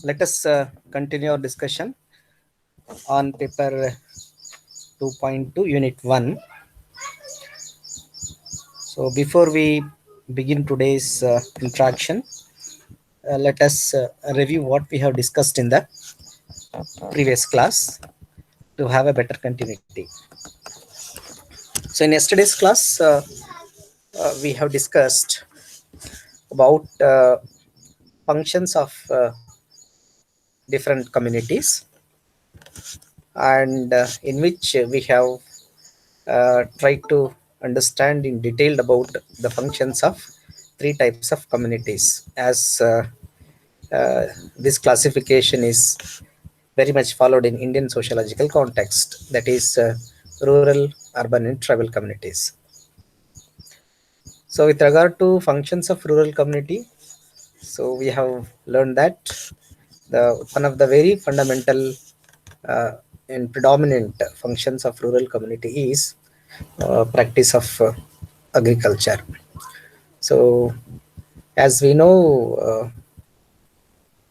Let us continue our discussion on paper 2.2 unit 1. So before we begin today's interaction, let us review what we have discussed in the previous class to have a better continuity. So in yesterday's class, we have discussed about functions of different communities, and in which we have tried to understand in detail about the functions of three types of communities, as uh, this classification is very much followed in Indian sociological context, that is rural, urban and tribal communities. So with regard to functions of rural community, so we have learned that the one of the very fundamental uh, and predominant functions of rural community is practice of agriculture. So as we know,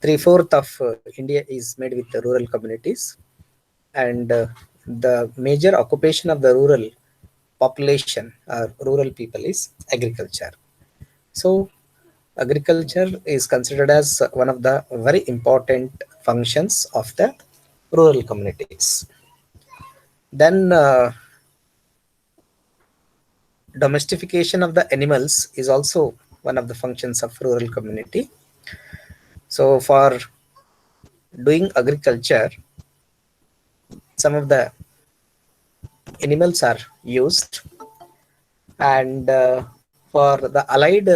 three-fourth of India is made with the rural communities, and the major occupation of the rural population or rural people is agriculture. So agriculture is considered as one of the very important functions of the rural communities. Then domestication of the animals is also one of the functions of rural community. So for doing agriculture, some of the animals are used, and for the allied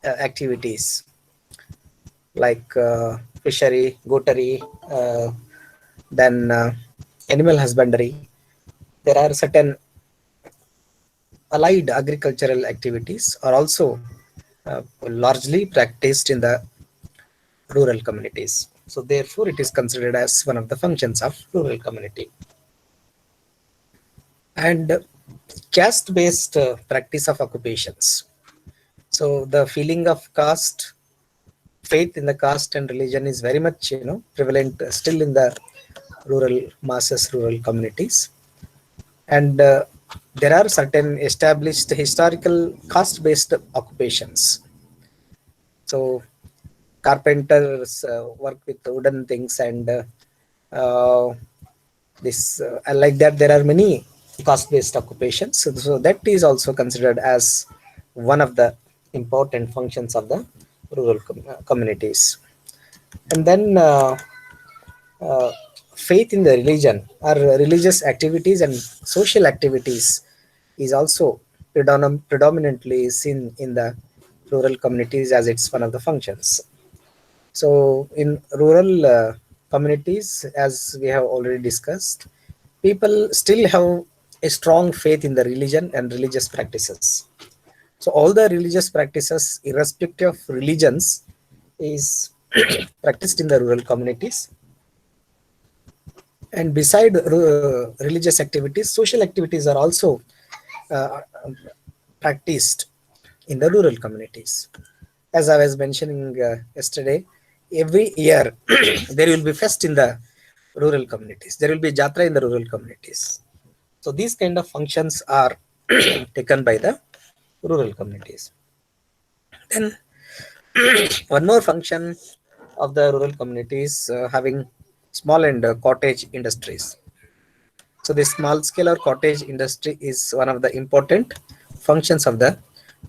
activities like fishery, goatery, then animal husbandry, there are certain allied agricultural activities are also largely practiced in the rural communities. So therefore, it is considered as one of the functions of rural community. And caste-based practice of occupations. So the feeling of caste, faith in the caste and religion is very much prevalent still in the rural masses, rural communities, and there are certain established historical caste-based occupations. So carpenters work with wooden things, and this like that there are many caste-based occupations. So that is also considered as one of the important functions of the rural communities. And then uh, faith in the religion or religious activities and social activities is also predominantly seen in the rural communities, as it's one of the functions. So in rural communities, as we have already discussed, people still have a strong faith in the religion and religious practices. So all the religious practices, irrespective of religions, is practiced in the rural communities. And beside religious activities, social activities are also uh, practiced in the rural communities. As I was mentioning yesterday, every year there will be fest in the rural communities. There will be jatra in the rural communities. So these kind of functions are taken by the rural communities. Then one more function of the rural communities having small and cottage industries. So the small scale or cottage industry is one of the important functions of the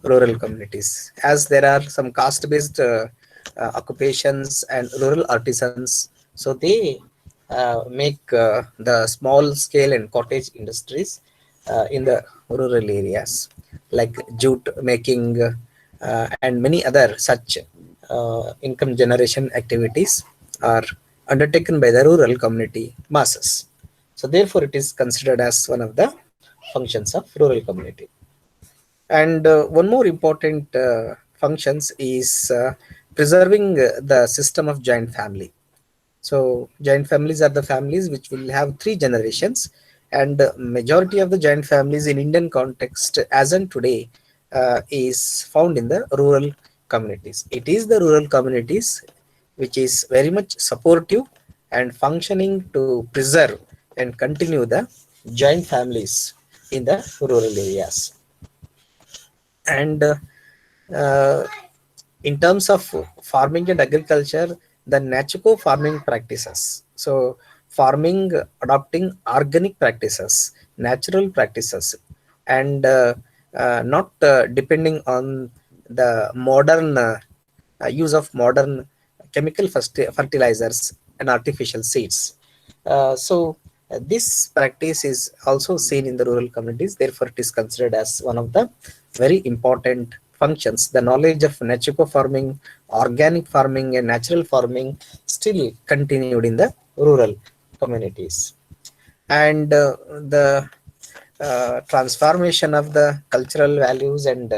rural communities, as there are some caste based occupations and rural artisans. So they make the small scale and cottage industries in the rural areas, like jute making and many other such income generation activities are undertaken by the rural community masses. So therefore, it is considered as one of the functions of rural community. And one more important functions is preserving the system of joint family. So joint families are the families which will have three generations, and majority of the joint families in Indian context as on today is found in the rural communities. It is the rural communities which is very much supportive and functioning to preserve and continue the joint families in the rural areas. And uh, in terms of farming and agriculture, the natural farming practices, so farming adopting organic practices, natural practices, and not depending on the modern use of modern chemical fertilizers and artificial seeds. This practice is also seen in the rural communities, therefore it is considered as one of the very important functions. The knowledge of natural farming, organic farming, and natural farming still continued in the rural communities. And the transformation of the cultural values and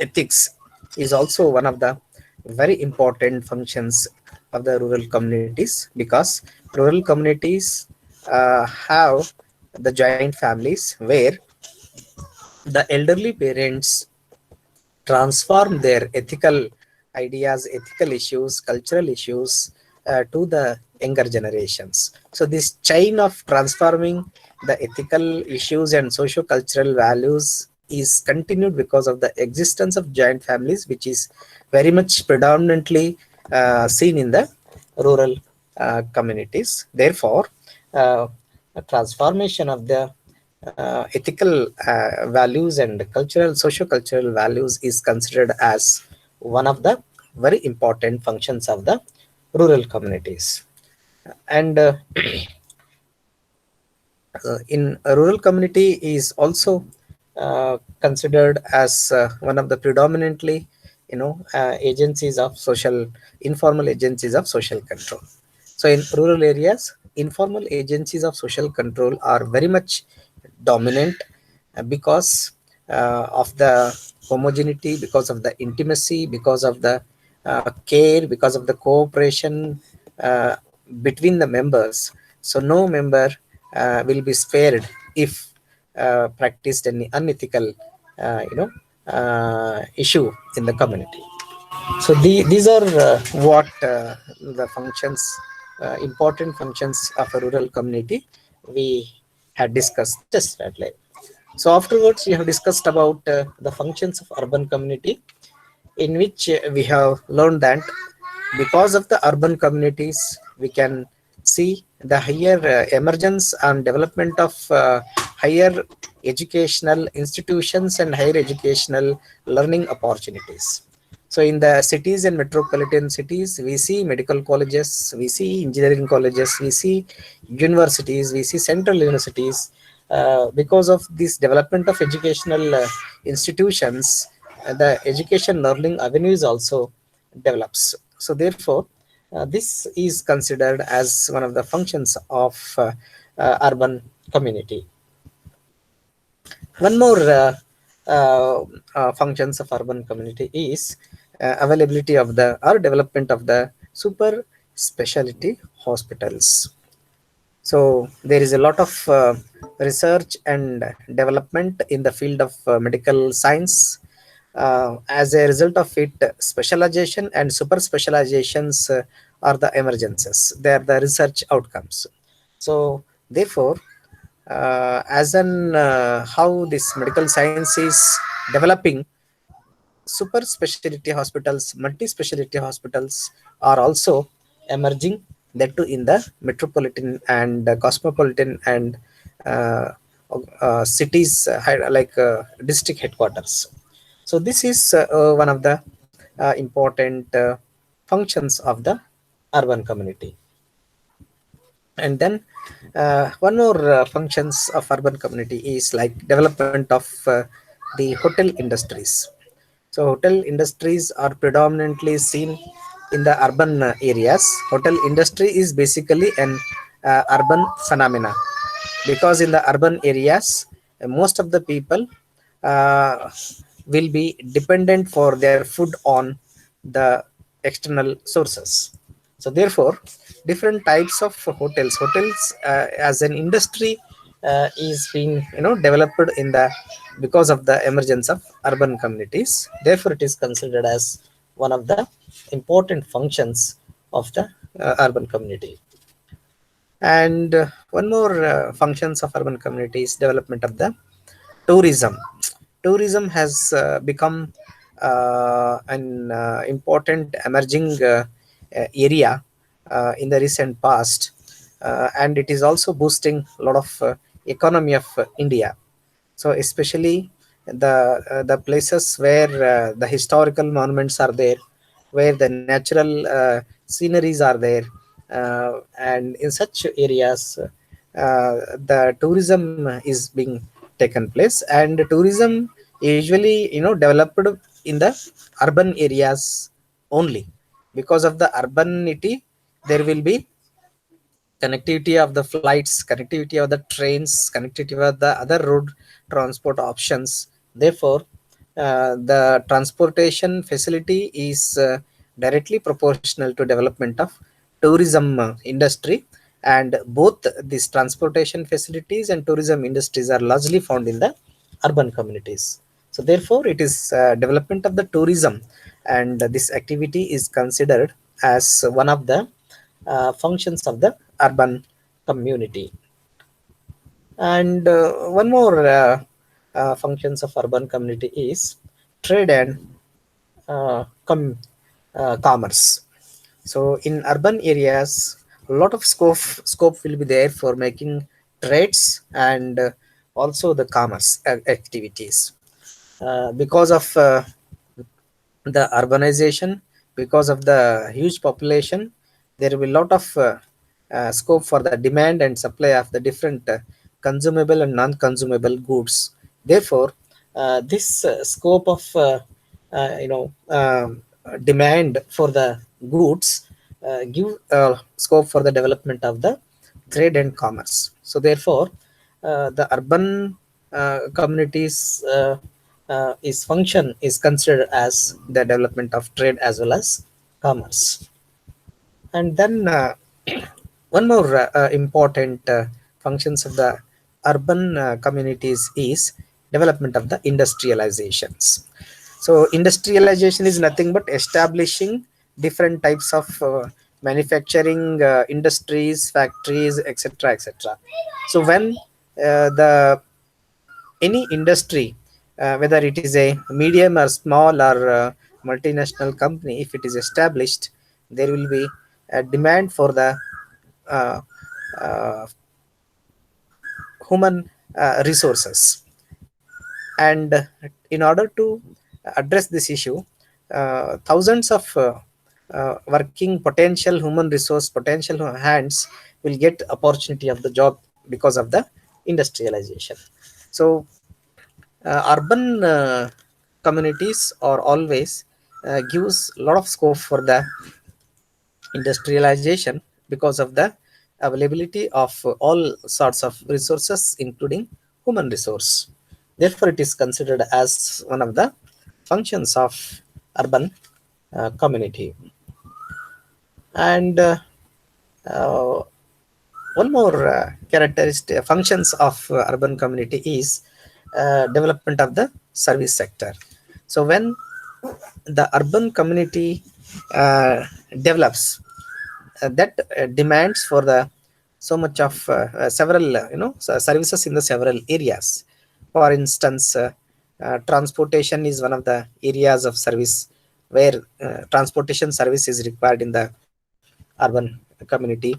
ethics is also one of the very important functions of the rural communities, because rural communities have the joint families where the elderly parents transform their ethical ideas, ethical issues, cultural issues to the younger generations. So, this chain of transforming the ethical issues and socio-cultural values is continued because of the existence of joint families, which is very much predominantly seen in the rural communities. Therefore, a transformation of the ethical values and cultural, socio-cultural values is considered as one of the very important functions of the rural communities. And in a rural community is also considered as one of the predominantly, agencies of social, informal agencies of social control. So in rural areas, informal agencies of social control are very much dominant because of the homogeneity, because of the intimacy, because of the care, because of the cooperation uh, between the members. So no member will be spared if practiced any unethical, issue in the community. So these are what the functions, important functions of a rural community we had discussed just that. So afterwards, we have discussed about the functions of urban community, in which we have learned that because of the urban communities, we can see the higher emergence and development of higher educational institutions and higher educational learning opportunities. So in the cities and metropolitan cities, we see medical colleges, we see engineering colleges, we see universities, we see central universities. Because of this development of educational institutions, the education learning avenues also develops. So therefore, this is considered as one of the functions of urban community. One more functions of urban community is availability of the or development of the super specialty hospitals. So there is a lot of research and development in the field of medical science. As a result of it, specialization and super specializations are the emergences. They are the research outcomes. So therefore, as an how this medical science is developing, super specialty hospitals, multi-specialty hospitals are also emerging, that too in the metropolitan and cosmopolitan and uh, cities, like district headquarters. So this is one of the important functions of the urban community. And then one more functions of urban community is like development of the hotel industries. So hotel industries are predominantly seen in the urban areas. Hotel industry is basically an urban phenomena, because in the urban areas, most of the people uh, will be dependent for their food on the external sources. So therefore, different types of hotels as an industry is being developed in the because of the emergence of urban communities. Therefore, it is considered as one of the important functions of the urban community. And one more functions of urban community is development of the tourism. Tourism has become an important emerging area in the recent past, and it is also boosting a lot of economy of India. So especially the places where the historical monuments are there, where the natural sceneries are there, and in such areas the tourism is being taken place. And tourism usually developed in the urban areas only. Because of the urbanity, there will be connectivity of the flights, connectivity of the trains, connectivity of the other road transport options. Therefore, the transportation facility is directly proportional to development of tourism industry, and both these transportation facilities and tourism industries are largely found in the urban communities. So therefore, it is development of the tourism, and this activity is considered as one of the functions of the urban community. And one more functions of urban community is trade and commerce. So in urban areas, a lot of scope will be there for making trades and also the commerce activities. Because of the urbanization, because of the huge population, there will be a lot of scope for the demand and supply of the different consumable and non-consumable goods. Therefore, this scope of demand for the goods give scope for the development of the trade and commerce. So therefore, the urban communities is function is considered as the development of trade as well as commerce. And then one more important functions of the urban communities is development of the industrializations. So industrialization is nothing but establishing different types of manufacturing industries, factories, etc., etc. So when the any industry, whether it is a medium or small or multinational company, if it is established, there will be a demand for the uh, uh, human resources. And in order to address this issue, thousands of working potential human resource, potential hands will get opportunity of the job because of the industrialization. So urban communities are always gives a lot of scope for the industrialization because of the availability of all sorts of resources including human resource. Therefore, it is considered as one of the functions of urban community. And uh, one more characteristic functions of urban community is development of the service sector. So when the urban community develops, that demands for the so much of several services in the several areas. For instance, transportation is one of the areas of service where transportation service is required in the urban community.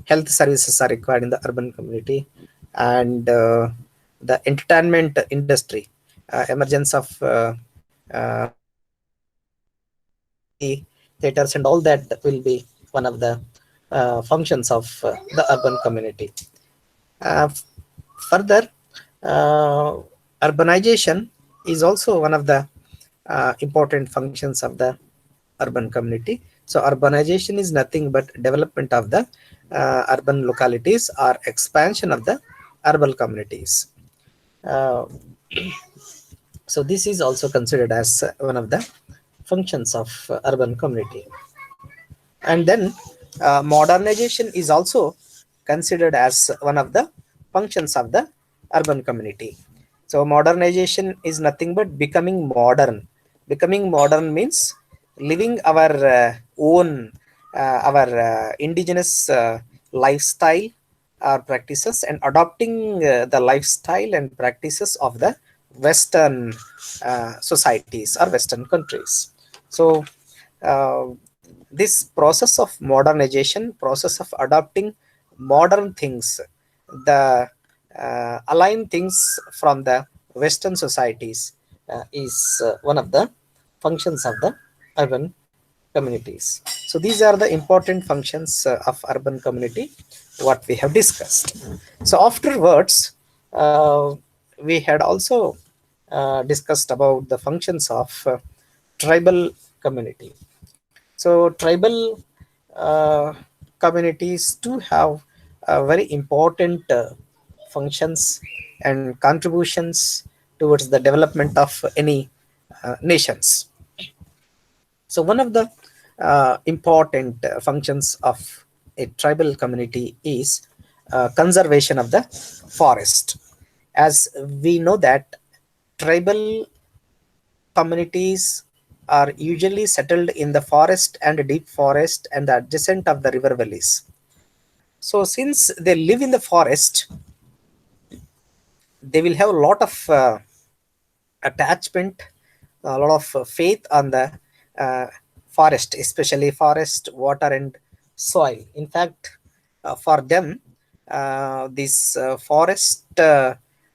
Health services are required in the urban community, and the entertainment industry, emergence of uh, theaters and all that will be one of the functions of the urban community. Uh, Further, uh, urbanization is also one of the important functions of the urban community. So urbanization is nothing but development of the urban localities or expansion of the urban communities. Uh, so this is also considered as one of the functions of urban community. And then modernization is also considered as one of the functions of the urban community. So modernization is nothing but becoming modern. Becoming modern means living our own our indigenous lifestyle or practices and adopting the lifestyle and practices of the Western societies or Western countries. So uh, this process of modernization, process of adopting modern things, the align things from the Western societies is one of the functions of the urban communities. So these are the important functions of urban community what we have discussed. So afterwards, we had also discussed about the functions of tribal community. So tribal uh, communities do have very important functions and contributions towards the development of any nations. So one of the important functions of a tribal community is conservation of the forest. As we know that tribal communities are usually settled in the forest and deep forest and the adjacent of the river valleys. So since they live in the forest, they will have a lot of attachment, a lot of faith on the uh, forest, especially forest, water, and soil. In fact, for them, this forest,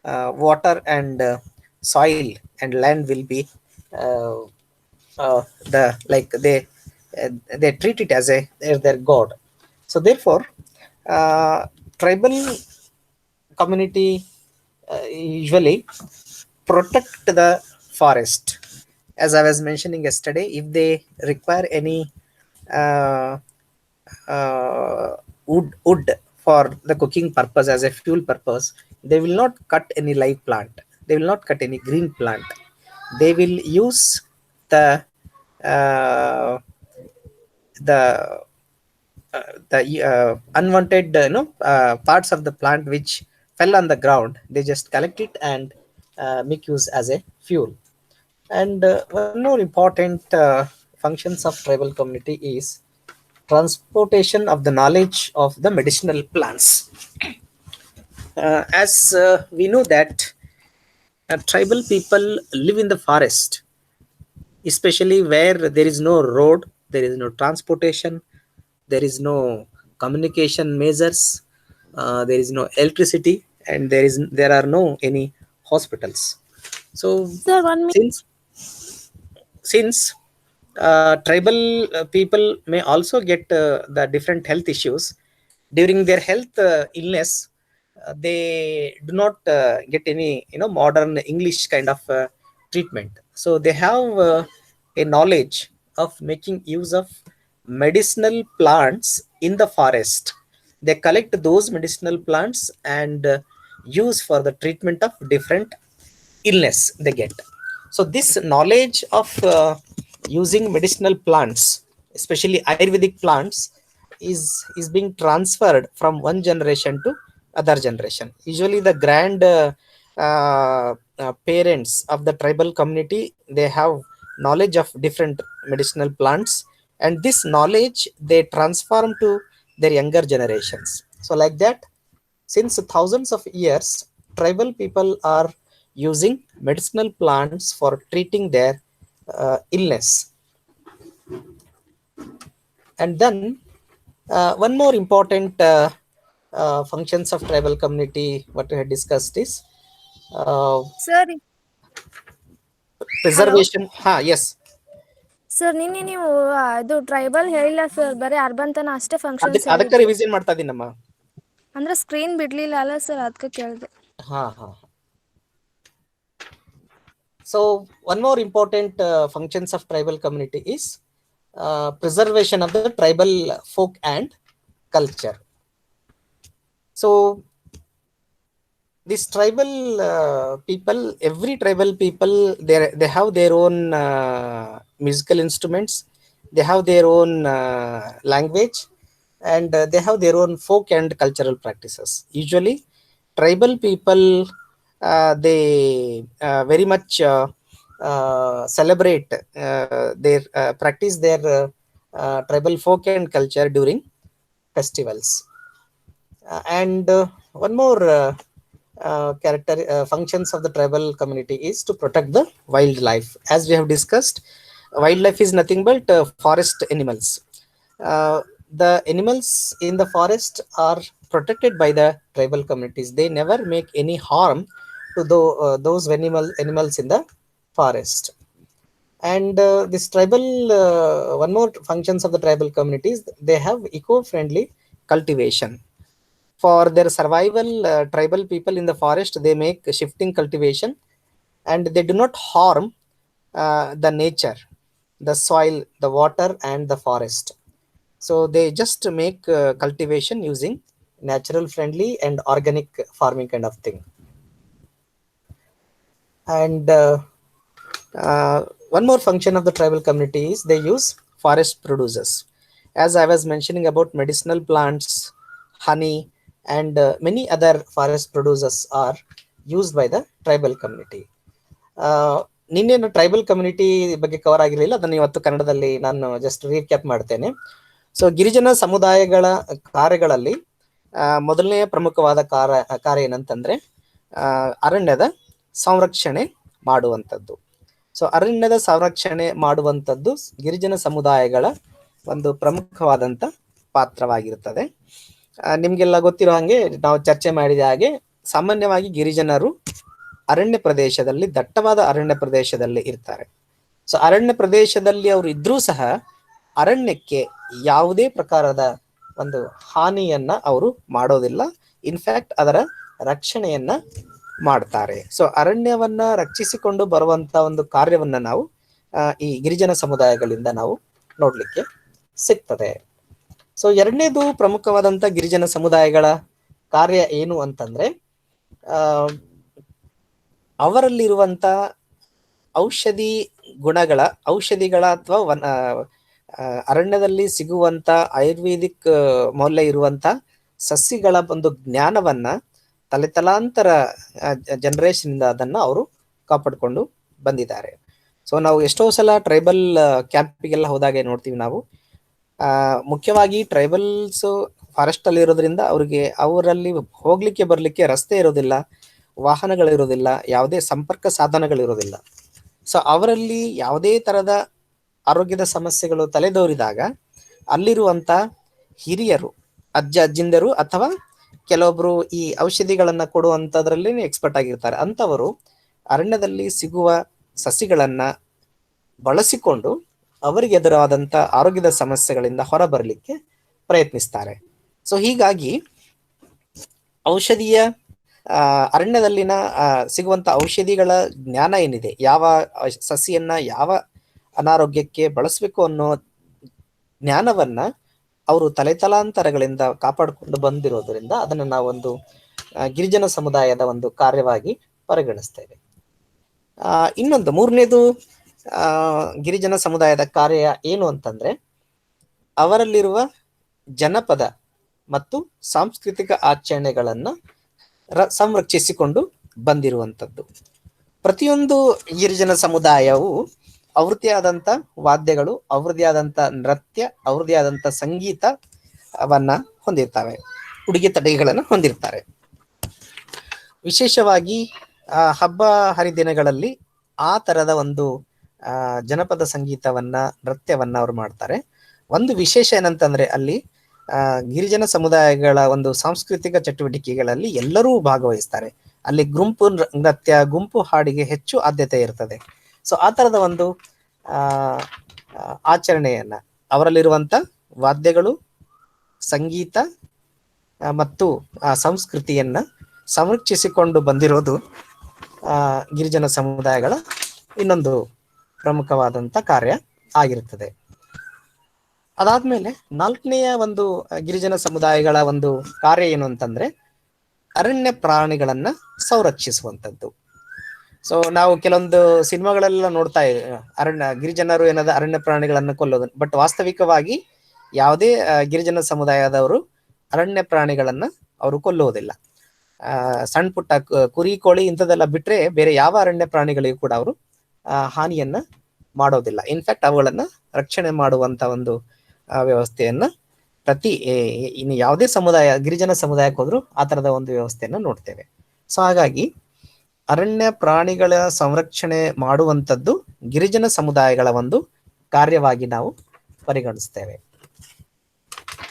water, and soil and land will be uh, the like they treat it as their god. So therefore, uh, tribal community usually protect the forest. As I was mentioning yesterday, if they require any uh, wood for the cooking purpose as a fuel purpose, they will not cut any live plant, they will not cut any green plant, they will use the uh, the unwanted parts of the plant which fell on the ground. They just collect it and make use as a fuel. And one more important functions of tribal community is transportation of the knowledge of the medicinal plants. As we know that tribal people live in the forest, especially where there is no road, there is no transportation, there is no communication measures, there is no electricity, and there are no any hospitals. So Sir, 1 minute. since tribal people may also get the different health issues during their health illness, they do not get any modern English kind of treatment. So they have a knowledge of making use of medicinal plants in the forest. They collect those medicinal plants and use for the treatment of different illness they get. So this knowledge of using medicinal plants, especially ayurvedic plants, is being transferred from one generation to other generation. Usually the grand parents of the tribal community, they have knowledge of different medicinal plants, and this knowledge they transform to their younger generations. So like that, since thousands of years, tribal people are using medicinal plants for treating their illness. And then one more important functions of tribal community what we had discussed is uh, Sir, hello. preservation. Yes. Sir ನಿನ್ನೆ ನೀವು ಅದು tribal ಹೇಳಿಲ್ಲ sir, ಬರೀ urban ತನ ಅಷ್ಟೇ functions ಅದಕ್ಕೆ ಹೇಳಿದ್ರಿ. Revision ಮಾಡ್ತಾ ಇದೀನಮ್ಮ. ಅಂದ್ರೆ ಸ್ಕ್ರೀನ್ ಬಿಡ್ಲಿಲ್ಲ ಅಲ್ಲ ಸರ್, ಅದಕ್ಕೆ ಕೇಳಿದೆ. ಹಾ. So one more important functions of tribal community is preservation of the tribal folk and culture. So this tribal people, every tribal people, they have their own musical instruments, they have their own language, and they have their own folk and cultural practices. Usually tribal people, they very much celebrate their practice their tribal folk and culture during festivals. And one more character functions of the tribal community is to protect the wildlife. As we have discussed, wildlife is nothing but forest animals. The animals in the forest are protected by the tribal communities. They never make any harm to those animals in the forest. And this tribal one more functions of the tribal communities, they have eco-friendly cultivation. For their survival, tribal people in the forest, they make shifting cultivation, and they do not harm the nature, the soil, the water, and the forest. So they just make cultivation using natural friendly and organic farming kind of thing. And one more function of the tribal community is they use forest producers. As I was mentioning about medicinal plants, honey, and many other forest producers are used by the tribal community. ನಿನ್ನೇನು tribal community ಬಗ್ಗೆ cover ಆಗಿರಲಿಲ್ಲ, ಅದನ್ನು ಇವತ್ತು ಕನ್ನಡದಲ್ಲಿ ನಾನು just recap ಮಾಡ್ತೇನೆ. So ಗಿರಿಜನ ಸಮುದಾಯಗಳ ಕಾರ್ಯಗಳಲ್ಲಿ ಮೊದಲನೆಯ ಪ್ರಮುಖವಾದ ಕಾರ್ಯ ಏನಂತಂದ್ರೆ ಅರಣ್ಯದ ಸಂರಕ್ಷಣೆ ಮಾಡುವಂಥದ್ದು. ಸೊ ಅರಣ್ಯದ ಸಂರಕ್ಷಣೆ ಮಾಡುವಂಥದ್ದು ಗಿರಿಜನ ಸಮುದಾಯಗಳ ಒಂದು ಪ್ರಮುಖವಾದಂಥ ಪಾತ್ರವಾಗಿರುತ್ತದೆ. ನಿಮ್ಗೆಲ್ಲ ಗೊತ್ತಿರೋ ಹಾಗೆ, ನಾವು ಚರ್ಚೆ ಮಾಡಿದ ಹಾಗೆ, ಸಾಮಾನ್ಯವಾಗಿ ಗಿರಿಜನರು ಅರಣ್ಯ ಪ್ರದೇಶದಲ್ಲಿ, ದಟ್ಟವಾದ ಅರಣ್ಯ ಪ್ರದೇಶದಲ್ಲಿ ಇರ್ತಾರೆ. ಸೊ ಅರಣ್ಯ ಪ್ರದೇಶದಲ್ಲಿ ಅವರು ಇದ್ರೂ ಸಹ ಅರಣ್ಯಕ್ಕೆ ಯಾವುದೇ ಪ್ರಕಾರದ ಒಂದು ಹಾನಿಯನ್ನ ಅವರು ಮಾಡೋದಿಲ್ಲ. ಇನ್ಫ್ಯಾಕ್ಟ್ ಅದರ ರಕ್ಷಣೆಯನ್ನ ಮಾಡ್ತಾರೆ. ಸೊ ಅರಣ್ಯವನ್ನ ರಕ್ಷಿಸಿಕೊಂಡು ಬರುವಂತ ಒಂದು ಕಾರ್ಯವನ್ನ ನಾವು ಈ ಗಿರಿಜನ ಸಮುದಾಯಗಳಿಂದ ನಾವು ನೋಡ್ಲಿಕ್ಕೆ ಸಿಗ್ತದೆ. ಸೊ ಎರಡನೇದು ಪ್ರಮುಖವಾದಂತ ಗಿರಿಜನ ಸಮುದಾಯಗಳ ಕಾರ್ಯ ಏನು ಅಂತಂದ್ರೆ, ಅವರಲ್ಲಿರುವಂತ ಔಷಧಿಗಳ ಅಥವಾ ಅರಣ್ಯದಲ್ಲಿ ಸಿಗುವಂತ ಆಯುರ್ವೇದಿಕ್ ಮೌಲ್ಯ ಇರುವಂತ ಸಸ್ಯಗಳ ಒಂದು ಜ್ಞಾನವನ್ನ ತಲೆತಲಾಂತರ ಜನರೇಷನ್ ಇಂದ ಅದನ್ನ ಅವರು ಕಾಪಾಡಿಕೊಂಡು ಬಂದಿದ್ದಾರೆ. ಸೊ ನಾವು ಎಷ್ಟೋ ಸಲ ಟ್ರೈಬಲ್ ಕ್ಯಾಂಪಿಗೆಲ್ಲ ಹೋದಾಗೆ ನೋಡ್ತೀವಿ ನಾವು, ಮುಖ್ಯವಾಗಿ ಟ್ರೈಬಲ್ಸ್ ಫಾರೆಸ್ಟ್ ಅಲ್ಲಿ ಇರೋದ್ರಿಂದ ಅವರಲ್ಲಿ ಹೋಗ್ಲಿಕ್ಕೆ ಬರ್ಲಿಕ್ಕೆ ರಸ್ತೆ ಇರೋದಿಲ್ಲ, ವಾಹನಗಳಿರೋದಿಲ್ಲ, ಯಾವುದೇ ಸಂಪರ್ಕ ಸಾಧನಗಳಿರೋದಿಲ್ಲ. ಸೊ ಅವರಲ್ಲಿ ಯಾವುದೇ ತರದ ಆರೋಗ್ಯದ ಸಮಸ್ಯೆಗಳು ತಲೆದೋರಿದಾಗ ಅಲ್ಲಿರುವಂತ ಹಿರಿಯರು, ಅಜ್ಜಿಂದರು ಅಥವಾ ಕೆಲವೊಬ್ರು ಈ ಔಷಧಿಗಳನ್ನ ಕೊಡುವಂತದ್ರಲ್ಲಿ ಎಕ್ಸ್ಪರ್ಟ್ ಆಗಿರ್ತಾರೆ, ಅಂತವರು ಅರಣ್ಯದಲ್ಲಿ ಸಿಗುವ ಸಸಿಗಳನ್ನ ಬಳಸಿಕೊಂಡು ಅವರಿಗೆ ಎದುರಾದಂತ ಆರೋಗ್ಯದ ಸಮಸ್ಯೆಗಳಿಂದ ಹೊರಬರಲಿಕ್ಕೆ ಪ್ರಯತ್ನಿಸ್ತಾರೆ. ಸೊ ಹೀಗಾಗಿ ಔಷಧಿಯ ಅರಣ್ಯದಲ್ಲಿನ ಸಿಗುವಂತ ಔಷಧಿಗಳ ಜ್ಞಾನ ಏನಿದೆ, ಯಾವ ಸಸಿಯನ್ನ ಯಾವ ಅನಾರೋಗ್ಯಕ್ಕೆ ಬಳಸಬೇಕು ಅನ್ನೋ ಜ್ಞಾನವನ್ನ ಅವರು ತಲೆತಲಾಂತರಗಳಿಂದ ಕಾಪಾಡಿಕೊಂಡು ಬಂದಿರೋದ್ರಿಂದ ಅದನ್ನ ನಾವೊಂದು ಗಿರಿಜನ ಸಮುದಾಯದ ಒಂದು ಕಾರ್ಯವಾಗಿ ಪರಿಗಣಿಸ್ತೇವೆ. ಇನ್ನೊಂದು ಮೂರನೇದು ಗಿರಿಜನ ಸಮುದಾಯದ ಕಾರ್ಯ ಏನು ಅಂತಂದ್ರೆ, ಅವರಲ್ಲಿರುವ ಜನಪದ ಮತ್ತು ಸಾಂಸ್ಕೃತಿಕ ಆಚರಣೆಗಳನ್ನ ಸಂರಕ್ಷಿಸಿಕೊಂಡು ಬಂದಿರುವಂಥದ್ದು. ಪ್ರತಿಯೊಂದು ಗಿರಿಜನ ಸಮುದಾಯವು ಅವ್ರದ್ದೇ ಆದಂತ ವಾದ್ಯಗಳು, ಅವ್ರದ್ದೇ ಆದಂತ ನೃತ್ಯ, ಅವ್ರದ್ದೇ ಆದಂತ ಸಂಗೀತವನ್ನ ಹೊಂದಿರ್ತವೆ, ಉಡುಗೆ ತೊಡುಗೆಗಳನ್ನು ಹೊಂದಿರ್ತಾರೆ. ವಿಶೇಷವಾಗಿ ಹಬ್ಬ ಹರಿದಿನಗಳಲ್ಲಿ ಆ ತರದ ಒಂದು ಜನಪದ ಸಂಗೀತವನ್ನ, ನೃತ್ಯವನ್ನ ಅವ್ರು ಮಾಡ್ತಾರೆ. ಒಂದು ವಿಶೇಷ ಏನಂತಂದ್ರೆ, ಅಲ್ಲಿ ಗಿರಿಜನ ಸಮುದಾಯಗಳ ಒಂದು ಸಾಂಸ್ಕೃತಿಕ ಚಟುವಟಿಕೆಗಳಲ್ಲಿ ಎಲ್ಲರೂ ಭಾಗವಹಿಸ್ತಾರೆ. ಅಲ್ಲಿ ಗುಂಪು ನೃತ್ಯ, ಗುಂಪು ಹಾಡಿಗೆ ಹೆಚ್ಚು ಆದ್ಯತೆ ಇರ್ತದೆ. ಸೊ ಆ ತರದ ಒಂದು ಆಚರಣೆಯನ್ನ, ಅವರಲ್ಲಿರುವಂತ ವಾದ್ಯಗಳು, ಸಂಗೀತ ಮತ್ತು ಆ ಸಂಸ್ಕೃತಿಯನ್ನ ಸಂರಕ್ಷಿಸಿಕೊಂಡು ಬಂದಿರೋದು ಗಿರಿಜನ ಸಮುದಾಯಗಳ ಇನ್ನೊಂದು ಪ್ರಮುಖವಾದಂತ ಕಾರ್ಯ ಆಗಿರುತ್ತದೆ. ಅದಾದ್ಮೇಲೆ ನಾಲ್ಕನೆಯ ಒಂದು ಗಿರಿಜನ ಸಮುದಾಯಗಳ ಒಂದು ಕಾರ್ಯ ಏನು ಅಂತಂದ್ರೆ, ಅರಣ್ಯ ಪ್ರಾಣಿಗಳನ್ನ ಸಂರಕ್ಷಿಸುವಂಥದ್ದು. ಸೊ ನಾವು ಕೆಲವೊಂದು ಸಿನಿಮಾಗಳೆಲ್ಲ ನೋಡ್ತಾ ಗಿರಿಜನರು ಏನದ ಅರಣ್ಯ ಪ್ರಾಣಿಗಳನ್ನ ಕೊಲ್ಲೋದು. ಬಟ್ ವಾಸ್ತವಿಕವಾಗಿ ಯಾವುದೇ ಗಿರಿಜನ ಸಮುದಾಯದವರು ಅರಣ್ಯ ಪ್ರಾಣಿಗಳನ್ನ ಅವರು ಕೊಲ್ಲುವುದಿಲ್ಲ. ಸಣ್ಣ ಪುಟ್ಟ ಕುರಿ, ಕೋಳಿ ಇಂಥದ್ದೆಲ್ಲ ಬಿಟ್ರೆ ಬೇರೆ ಯಾವ ಅರಣ್ಯ ಪ್ರಾಣಿಗಳಿಗೂ ಕೂಡ ಅವರು ಹಾನಿಯನ್ನ ಮಾಡೋದಿಲ್ಲ. ಇನ್ಫ್ಯಾಕ್ಟ್ ಅವುಗಳನ್ನ ರಕ್ಷಣೆ ಮಾಡುವಂತ ಒಂದು ವ್ಯವಸ್ಥೆಯನ್ನ ಇನ್ನು ಯಾವುದೇ ಸಮುದಾಯ, ಗಿರಿಜನ ಸಮುದಾಯಕ್ಕೆ ಹೋದ್ರು ಆ ತರದ ಒಂದು ವ್ಯವಸ್ಥೆಯನ್ನ ನೋಡ್ತೇವೆ. ಸೊ ಹಾಗಾಗಿ ಅರಣ್ಯ ಪ್ರಾಣಿಗಳ ಸಂರಕ್ಷಣೆ ಮಾಡುವಂಥದ್ದು ಗಿರಿಜನ ಸಮುದಾಯಗಳ ಒಂದು ಕಾರ್ಯವಾಗಿ ನಾವು ಪರಿಗಣಿಸ್ತೇವೆ.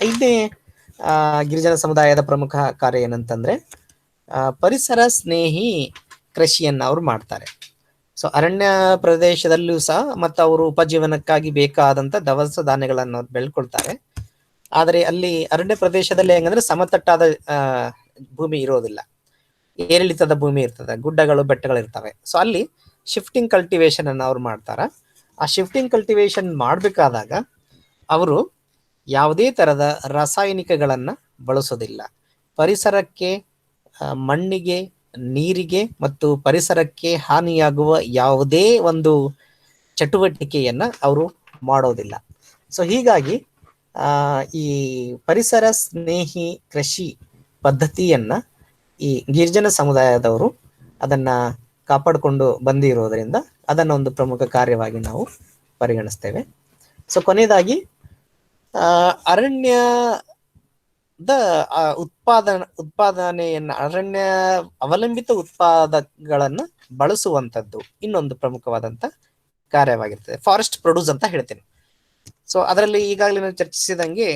5ನೇ ಗಿರಿಜನ ಸಮುದಾಯದ ಪ್ರಮುಖ ಕಾರ್ಯ ಏನಂತಂದ್ರೆ ಪರಿಸರ ಸ್ನೇಹಿ ಕೃಷಿಯನ್ನ ಅವರು ಮಾಡ್ತಾರೆ. ಸೊ ಅರಣ್ಯ ಪ್ರದೇಶದಲ್ಲೂ ಸಹ ಮತ್ತು ಅವರು ಉಪಜೀವನಕ್ಕಾಗಿ ಬೇಕಾದಂತ ದವಸ ಧಾನ್ಯಗಳನ್ನು ಬೆಳ್ಕೊಳ್ತಾರೆ. ಆದರೆ ಅಲ್ಲಿ ಅರಣ್ಯ ಪ್ರದೇಶದಲ್ಲಿ ಹೆಂಗಂದ್ರೆ ಸಮತಟ್ಟಾದ ಭೂಮಿ ಇರೋದಿಲ್ಲ, ಏರಿಳಿತದ ಭೂಮಿ ಇರ್ತದೆ, ಗುಡ್ಡಗಳು ಬೆಟ್ಟಗಳು ಇರ್ತವೆ. ಸೊ ಅಲ್ಲಿ ಶಿಫ್ಟಿಂಗ್ ಕಲ್ಟಿವೇಶನ್ ಅನ್ನು ಅವ್ರು ಮಾಡ್ತಾರ. ಆ ಶಿಫ್ಟಿಂಗ್ ಕಲ್ಟಿವೇಶನ್ ಮಾಡಬೇಕಾದಾಗ ಅವರು ಯಾವುದೇ ತರದ ರಾಸಾಯನಿಕಗಳನ್ನ ಬಳಸೋದಿಲ್ಲ. ಪರಿಸರಕ್ಕೆ, ಮಣ್ಣಿಗೆ, ನೀರಿಗೆ ಮತ್ತು ಪರಿಸರಕ್ಕೆ ಹಾನಿಯಾಗುವ ಯಾವುದೇ ಒಂದು ಚಟುವಟಿಕೆಯನ್ನ ಅವರು ಮಾಡೋದಿಲ್ಲ. ಸೊ ಹೀಗಾಗಿ ಈ ಪರಿಸರ ಸ್ನೇಹಿ ಕೃಷಿ ಪದ್ಧತಿಯನ್ನ ಈ ಗಿರಿಜನ ಸಮುದಾಯದವರು ಅದನ್ನ ಕಾಪಾಡಿಕೊಂಡು ಬಂದಿರೋದ್ರಿಂದ ಅದನ್ನ ಒಂದು ಪ್ರಮುಖ ಕಾರ್ಯವಾಗಿ ನಾವು ಪರಿಗಣಿಸ್ತೇವೆ. ಸೊ ಕೊನೆಯದಾಗಿ ಅರಣ್ಯದ ಉತ್ಪಾದನೆಯನ್ನ, ಅರಣ್ಯ ಅವಲಂಬಿತ ಉತ್ಪಾದಗಳನ್ನ ಬಳಸುವಂಥದ್ದು ಇನ್ನೊಂದು ಪ್ರಮುಖವಾದಂತ ಕಾರ್ಯವಾಗಿರ್ತದೆ. ಫಾರೆಸ್ಟ್ ಪ್ರೊಡ್ಯೂಸ್ ಅಂತ ಹೇಳ್ತೇನೆ. ಸೊ ಅದರಲ್ಲಿ ಈಗಾಗಲೇ ನಾವು ಚರ್ಚಿಸಿದಂಗೆ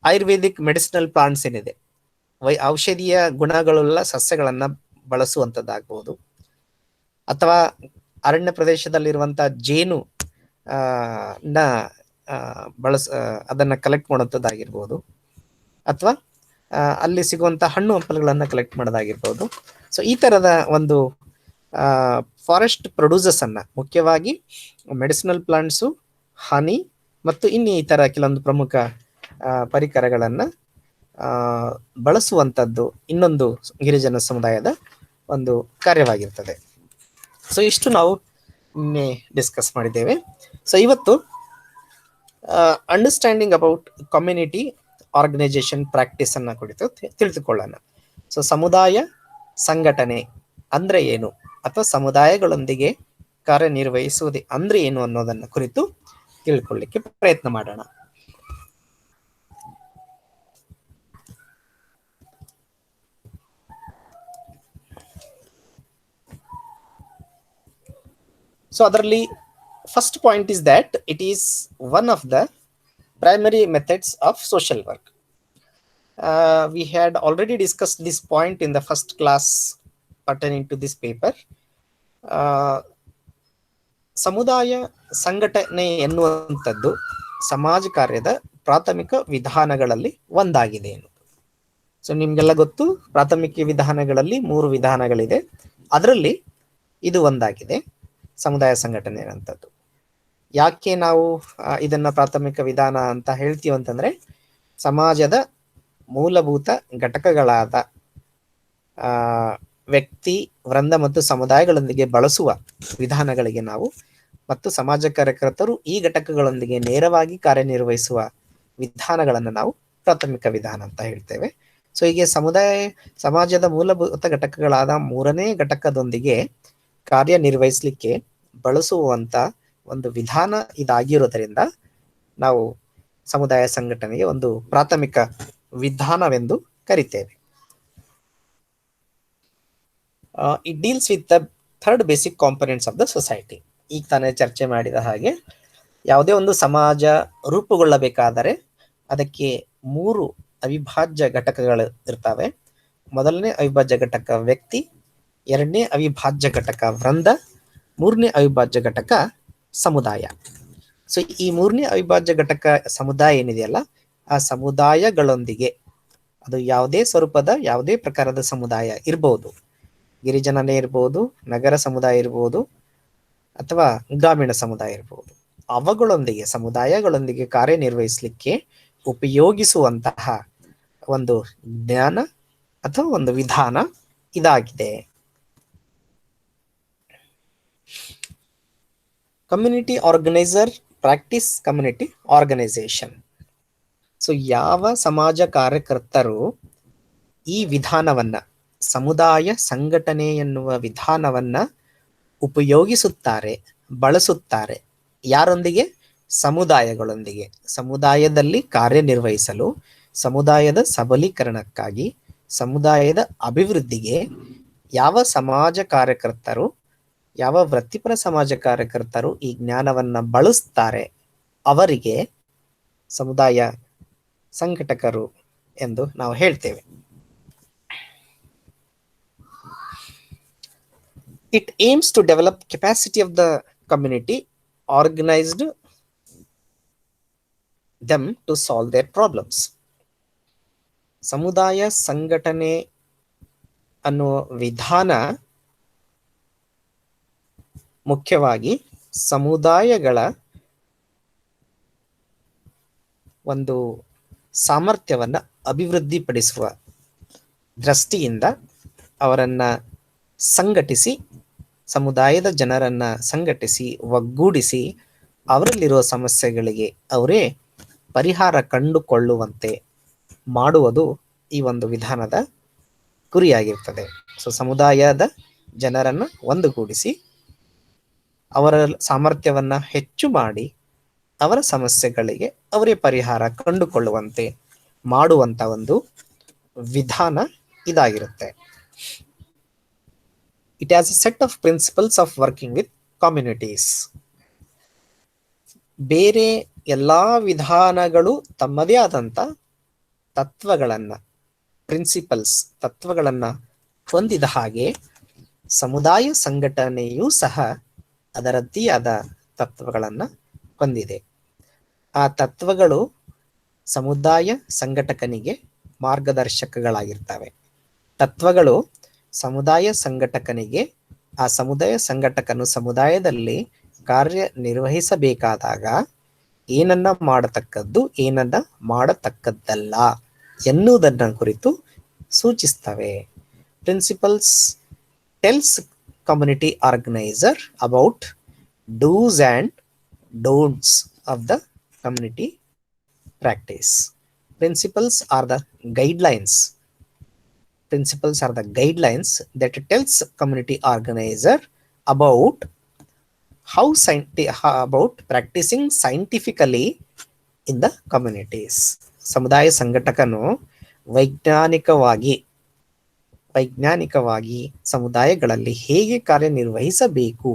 ಆಯುರ್ವೇದಿಕ್ ಮೆಡಿಸಿನಲ್ ಪ್ಲಾಂಟ್ಸ್ ಏನಿದೆ, ಔಷಧೀಯ ಗುಣಗಳುಳ್ಳ ಸಸ್ಯಗಳನ್ನ ಬಳಸುವಂಥದ್ದಾಗಬಹುದು, ಅಥವಾ ಅರಣ್ಯ ಪ್ರದೇಶದಲ್ಲಿರುವಂತಹ ಜೇನು ಅದನ್ನ ಕಲೆಕ್ಟ್ ಮಾಡುವಂಥದ್ದಾಗಿರ್ಬೋದು, ಅಥವಾ ಅಲ್ಲಿ ಸಿಗುವಂತ ಹಣ್ಣು ಹಂಪಲುಗಳನ್ನ ಕಲೆಕ್ಟ್ ಮಾಡೋದಾಗಿರ್ಬೋದು. ಸೊ ಈ ತರದ ಒಂದು ಫಾರೆಸ್ಟ್ ಪ್ರೊಡ್ಯೂಸರ್ಸ್ ಅನ್ನ, ಮುಖ್ಯವಾಗಿ ಮೆಡಿಸಿನಲ್ ಪ್ಲಾಂಟ್ಸು, ಹನಿ ಮತ್ತು ಇನ್ನಿತರ ಕೆಲವೊಂದು ಪ್ರಮುಖ ಪರಿಕರಗಳನ್ನ ಬಳಸುವಂಥದ್ದು ಇನ್ನೊಂದು ಗಿರಿಜನ ಸಮುದಾಯದ ಒಂದು ಕಾರ್ಯವಾಗಿರ್ತದೆ. ಸೊ ಇಷ್ಟು ನಾವು ನಿನ್ನೆ ಡಿಸ್ಕಸ್ ಮಾಡಿದ್ದೇವೆ. ಸೊ ಇವತ್ತು understanding about community organisation practice ಅನ್ನ ಕುರಿತು ತಿಳಿದುಕೊಳ್ಳೋಣ. ಸೊ ಸಮುದಾಯ ಸಂಘಟನೆ ಅಂದ್ರೆ ಏನು, ಅಥವಾ ಸಮುದಾಯಗಳೊಂದಿಗೆ ಕಾರ್ಯನಿರ್ವಹಿಸುವುದು ಅಂದ್ರೆ ಏನು ಅನ್ನೋದನ್ನ ಕುರಿತು ತಿಳ್ಕೊಳ್ಳಿಕ್ಕೆ ಪ್ರಯತ್ನ ಮಾಡೋಣ. ಸೊ ಅದರಲ್ಲಿ first point is that it is one of the primary methods of social work. We had already discussed this point in the first class pertaining to this paper. ಸಮುದಾಯ ಸಂಘಟನೆ ಎನ್ನುವಂಥದ್ದು ಸಮಾಜ ಕಾರ್ಯದ ಪ್ರಾಥಮಿಕ ವಿಧಾನಗಳಲ್ಲಿ ಒಂದಾಗಿದೆ ಎನ್ನುವುದು. ಸೊ ನಿಮ್ಗೆಲ್ಲ ಗೊತ್ತು, ಪ್ರಾಥಮಿಕ ವಿಧಾನಗಳಲ್ಲಿ 3 ವಿಧಾನಗಳಿದೆ. ಅದರಲ್ಲಿ ಇದು ಒಂದಾಗಿದೆ, ಸಮುದಾಯ ಸಂಘಟನೆ ಅನ್ನುವಂಥದ್ದು. ಯಾಕೆ ನಾವು ಇದನ್ನ ಪ್ರಾಥಮಿಕ ವಿಧಾನ ಅಂತ ಹೇಳ್ತೀವಿ ಅಂತಂದ್ರೆ, ಸಮಾಜದ ಮೂಲಭೂತ ಘಟಕಗಳಾದ ವ್ಯಕ್ತಿ, ವೃಂದ ಮತ್ತು ಸಮುದಾಯಗಳೊಂದಿಗೆ ಬಳಸುವ ವಿಧಾನಗಳಿಗೆ ನಾವು, ಮತ್ತು ಸಮಾಜ ಕಾರ್ಯಕರ್ತರು ಈ ಘಟಕಗಳೊಂದಿಗೆ ನೇರವಾಗಿ ಕಾರ್ಯನಿರ್ವಹಿಸುವ ವಿಧಾನಗಳನ್ನು ನಾವು ಪ್ರಾಥಮಿಕ ವಿಧಾನ ಅಂತ ಹೇಳ್ತೇವೆ. ಸೊ ಹೀಗೆ ಸಮಾಜದ ಮೂಲಭೂತ ಘಟಕಗಳಾದ 3ನೇ ಘಟಕದೊಂದಿಗೆ ಕಾರ್ಯನಿರ್ವಹಿಸಲಿಕ್ಕೆ ಬಳಸುವಂತ ಒಂದು ವಿಧಾನ ಇದಾಗಿರೋದರಿಂದ ನಾವು ಸಮುದಾಯ ಸಂಘಟನೆಗೆ ಒಂದು ಪ್ರಾಥಮಿಕ ವಿಧಾನವೆಂದು ಕರಿತೇವೆ. It deals with the 3rd basic components of the society. ಈಗ ತಾನೇ ಚರ್ಚೆ ಮಾಡಿದ ಹಾಗೆ, ಯಾವುದೇ ಒಂದು ಸಮಾಜ ರೂಪುಗೊಳ್ಳಬೇಕಾದರೆ ಅದಕ್ಕೆ 3 ಅವಿಭಾಜ್ಯ ಘಟಕಗಳು ಇರ್ತವೆ. ಮೊದಲನೇ ಅವಿಭಾಜ್ಯ ಘಟಕ ವ್ಯಕ್ತಿ, 2ನೇ ಅವಿಭಾಜ್ಯ ಘಟಕ ವೃಂದ, 3ನೇ ಅವಿಭಾಜ್ಯ ಘಟಕ ಸಮುದಾಯ. ಸೊ ಈ 3ನೇ ಅವಿಭಾಜ್ಯ ಘಟಕ ಸಮುದಾಯ ಏನಿದೆಯಲ್ಲ, ಆ ಸಮುದಾಯಗಳೊಂದಿಗೆ, ಅದು ಯಾವುದೇ ಸ್ವರೂಪದ ಯಾವುದೇ ಪ್ರಕಾರದ ಸಮುದಾಯ ಇರ್ಬೋದು, ಗಿರಿಜನನೇ ಇರ್ಬೋದು, ನಗರ ಸಮುದಾಯ ಇರ್ಬೋದು, ಅಥವಾ ಗ್ರಾಮೀಣ ಸಮುದಾಯ ಇರ್ಬೋದು, ಅವುಗಳೊಂದಿಗೆ, ಸಮುದಾಯಗಳೊಂದಿಗೆ ಕಾರ್ಯನಿರ್ವಹಿಸಲಿಕ್ಕೆ ಉಪಯೋಗಿಸುವಂತಹ ಒಂದು ಜ್ಞಾನ ಅಥವಾ ಒಂದು ವಿಧಾನ ಇದಾಗಿದೆ. Community organiser practice community organisation. So ಯಾವ ಸಮಾಜ ಕಾರ್ಯಕರ್ತರು ಈ ವಿಧಾನವನ್ನ, ಸಮುದಾಯ ಸಂಘಟನೆ ಎನ್ನುವ ವಿಧಾನವನ್ನ ಉಪಯೋಗಿಸುತ್ತಾರೆ, ಬಳಸುತ್ತಾರೆ, ಯಾರೊಂದಿಗೆ? ಸಮುದಾಯಗಳೊಂದಿಗೆ. ಸಮುದಾಯದಲ್ಲಿ ಕಾರ್ಯನಿರ್ವಹಿಸಲು, ಸಮುದಾಯದ ಸಬಲೀಕರಣಕ್ಕಾಗಿ, ಸಮುದಾಯದ ಅಭಿವೃದ್ಧಿಗೆ ಯಾವ ಸಮಾಜ ಕಾರ್ಯಕರ್ತರು, ಯಾವ ವೃತ್ತಿಪರ ಸಮಾಜ ಕಾರ್ಯಕರ್ತರು ಈ ಜ್ಞಾನವನ್ನ ಬಳಸ್ತಾರೆ ಅವರಿಗೆ ಸಮುದಾಯ ಸಂಘಟಕರು ಎಂದು ನಾವು ಹೇಳ್ತೇವೆ. It aims to develop capacity of the community, organized them to solve their problems. ಸಮುದಾಯ ಸಂಘಟನೆ ಅನ್ನುವ ವಿಧಾನ ಮುಖ್ಯವಾಗಿ ಸಮುದಾಯಗಳ ಒಂದು ಸಾಮರ್ಥ್ಯವನ್ನ ಅಭಿವೃದ್ಧಿಪಡಿಸುವ ದೃಷ್ಟಿಯಿಂದ ಅವರನ್ನ ಸಂಘಟಿಸಿ, ಸಮುದಾಯದ ಜನರನ್ನ ಸಂಘಟಿಸಿ ಒಗ್ಗೂಡಿಸಿ ಅವರಲ್ಲಿರುವ ಸಮಸ್ಯೆಗಳಿಗೆ ಅವರೇ ಪರಿಹಾರ ಕಂಡುಕೊಳ್ಳುವಂತೆ ಮಾಡುವುದು ಈ ಒಂದು ವಿಧಾನದ ಗುರಿಯಾಗಿರ್ತದೆ. ಸೊ ಸಮುದಾಯದ ಜನರನ್ನ ಒಂದುಗೂಡಿಸಿ ಅವರ ಸಾಮರ್ಥ್ಯವನ್ನ ಹೆಚ್ಚು ಮಾಡಿ ಅವರ ಸಮಸ್ಯೆಗಳಿಗೆ ಅವರೇ ಪರಿಹಾರ ಕಂಡುಕೊಳ್ಳುವಂತೆ ಮಾಡುವಂತ ಒಂದು ವಿಧಾನ ಇದಾಗಿರುತ್ತೆ. It has a set of principles of working with communities. ಬೇರೆ ಎಲ್ಲಾ ವಿಧಾನಗಳು ತಮ್ಮದೇ ಆದಂತ ತತ್ವಗಳನ್ನ, ಪ್ರಿನ್ಸಿಪಲ್ಸ್, ತತ್ವಗಳನ್ನ ಹೊಂದಿದ ಹಾಗೆ ಸಮುದಾಯ ಸಂಘಟನೆಯೂ ಸಹ ಅದರದ್ದೇ ಆದ ತತ್ವಗಳನ್ನ ಹೊಂದಿದೆ. ಆ ತತ್ವಗಳು ಸಮುದಾಯ ಸಂಘಟಕನಿಗೆ ಮಾರ್ಗದರ್ಶಕಗಳಾಗಿರ್ತವೆ. ತತ್ವಗಳು ಸಮುದಾಯ ಸಂಘಟಕನಿಗೆ, ಆ ಸಮುದಾಯ ಸಂಘಟಕನು ಸಮುದಾಯದಲ್ಲಿ ಕಾರ್ಯನಿರ್ವಹಿಸಬೇಕಾದಾಗ ಏನನ್ನ ಮಾಡತಕ್ಕದ್ದು, ಏನನ್ನ ಮಾಡತಕ್ಕದ್ದಲ್ಲ ಎನ್ನುವುದನ್ನ ಕುರಿತು ಸೂಚಿಸ್ತವೆ. Principles tells community organiser about do's and don'ts of the community practice. Principles are the guidelines. Principles are the guidelines that tells community organizer about about practicing scientifically in the communities. ಸಮುದಾಯ ಸಂಘಟಕನು ವೈಜ್ಞಾನಿಕವಾಗಿ ಸಮುದಾಯಗಳಲ್ಲಿ ಹೇಗೆ ಕಾರ್ಯನಿರ್ವಹಿಸಬೇಕು,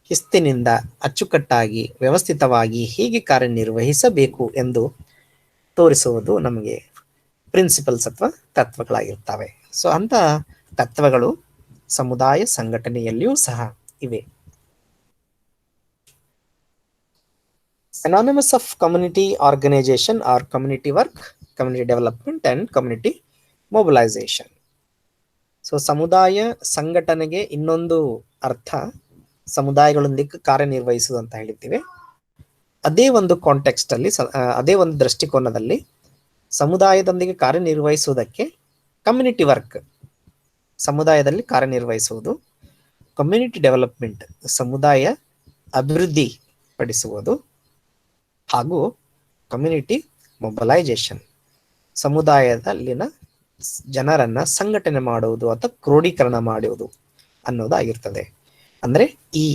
ಶಿಸ್ತಿನಿಂದ ಅಚ್ಚುಕಟ್ಟಾಗಿ ವ್ಯವಸ್ಥಿತವಾಗಿ ಹೇಗೆ ಕಾರ್ಯನಿರ್ವಹಿಸಬೇಕು ಎಂದು ತೋರಿಸುವುದು ನಮಗೆ ಪ್ರಿನ್ಸಿಪಲ್ಸ್ ಅಥವಾ ತತ್ವಗಳಾಗಿರ್ತವೆ. ಸೊ ಅಂತ ತತ್ವಗಳು ಸಮುದಾಯ ಸಂಘಟನೆಯಲ್ಲಿಯೂ ಸಹ ಇವೆ. Synonyms of community organization are community work, community development and community mobilization. So ಸಮುದಾಯ ಸಂಘಟನೆಗೆ ಇನ್ನೊಂದು ಅರ್ಥ ಸಮುದಾಯಗಳೊಂದಿಗೆ ಕಾರ್ಯನಿರ್ವಹಿಸುವುದು ಅಂತ ಹೇಳಿದ್ದೀವಿ. ಅದೇ ಒಂದು ಕಾಂಟೆಕ್ಸ್ಟ್ ಅಲ್ಲಿ, ಅದೇ ಒಂದು ದೃಷ್ಟಿಕೋನದಲ್ಲಿ ಸಮುದಾಯದೊಂದಿಗೆ ಕಾರ್ಯನಿರ್ವಹಿಸುವುದಕ್ಕೆ ಕಮ್ಯುನಿಟಿ ವರ್ಕ್, ಸಮುದಾಯದಲ್ಲಿ ಕಾರ್ಯನಿರ್ವಹಿಸುವುದು, ಕಮ್ಯುನಿಟಿ ಡೆವಲಪ್ಮೆಂಟ್, ಸಮುದಾಯ ಅಭಿವೃದ್ಧಿ ಪಡಿಸುವುದು, ಹಾಗೂ ಕಮ್ಯುನಿಟಿ ಮೊಬಲೈಸೇಷನ್, ಸಮುದಾಯದಲ್ಲಿನ ಜನರನ್ನ ಸಂಘಟನೆ ಮಾಡುವುದು ಅಥವಾ ಕ್ರೋಢೀಕರಣ ಮಾಡುವುದು ಅನ್ನೋದಾಗಿರ್ತದೆ. ಅಂದ್ರೆ ಈ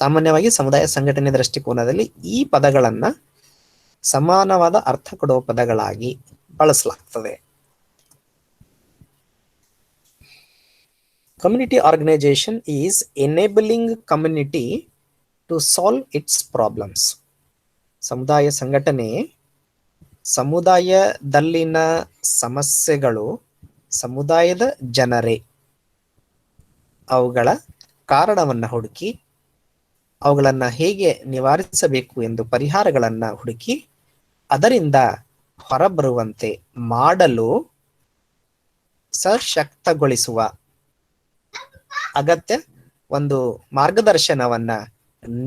ಸಾಮಾನ್ಯವಾಗಿ ಸಮುದಾಯ ಸಂಘಟನೆ ದೃಷ್ಟಿಕೋನದಲ್ಲಿ ಈ ಪದಗಳನ್ನ ಸಮಾನವಾದ ಅರ್ಥ ಕೊಡುವ ಪದಗಳಾಗಿ ಬಳಸಲಾಗ್ತದೆ. Community organization is enabling community to solve its problems. ಸಮುದಾಯ ಸಂಘಟನೆ ಸಮುದಾಯದಲ್ಲಿನ ಸಮಸ್ಯೆಗಳು ಸಮುದಾಯದ ಜನರೇ ಅವುಗಳ ಕಾರಣವನ್ನ ಹುಡುಕಿ ಅವುಗಳನ್ನ ಹೇಗೆ ನಿವಾರಿಸಬೇಕು ಎಂದು ಪರಿಹಾರಗಳನ್ನ ಹುಡುಕಿ ಅದರಿಂದ ಹೊರಬರುವಂತೆ ಮಾಡಲು ಸಶಕ್ತಗೊಳಿಸುವ ಅಗತ್ಯ ಒಂದು ಮಾರ್ಗದರ್ಶನವನ್ನ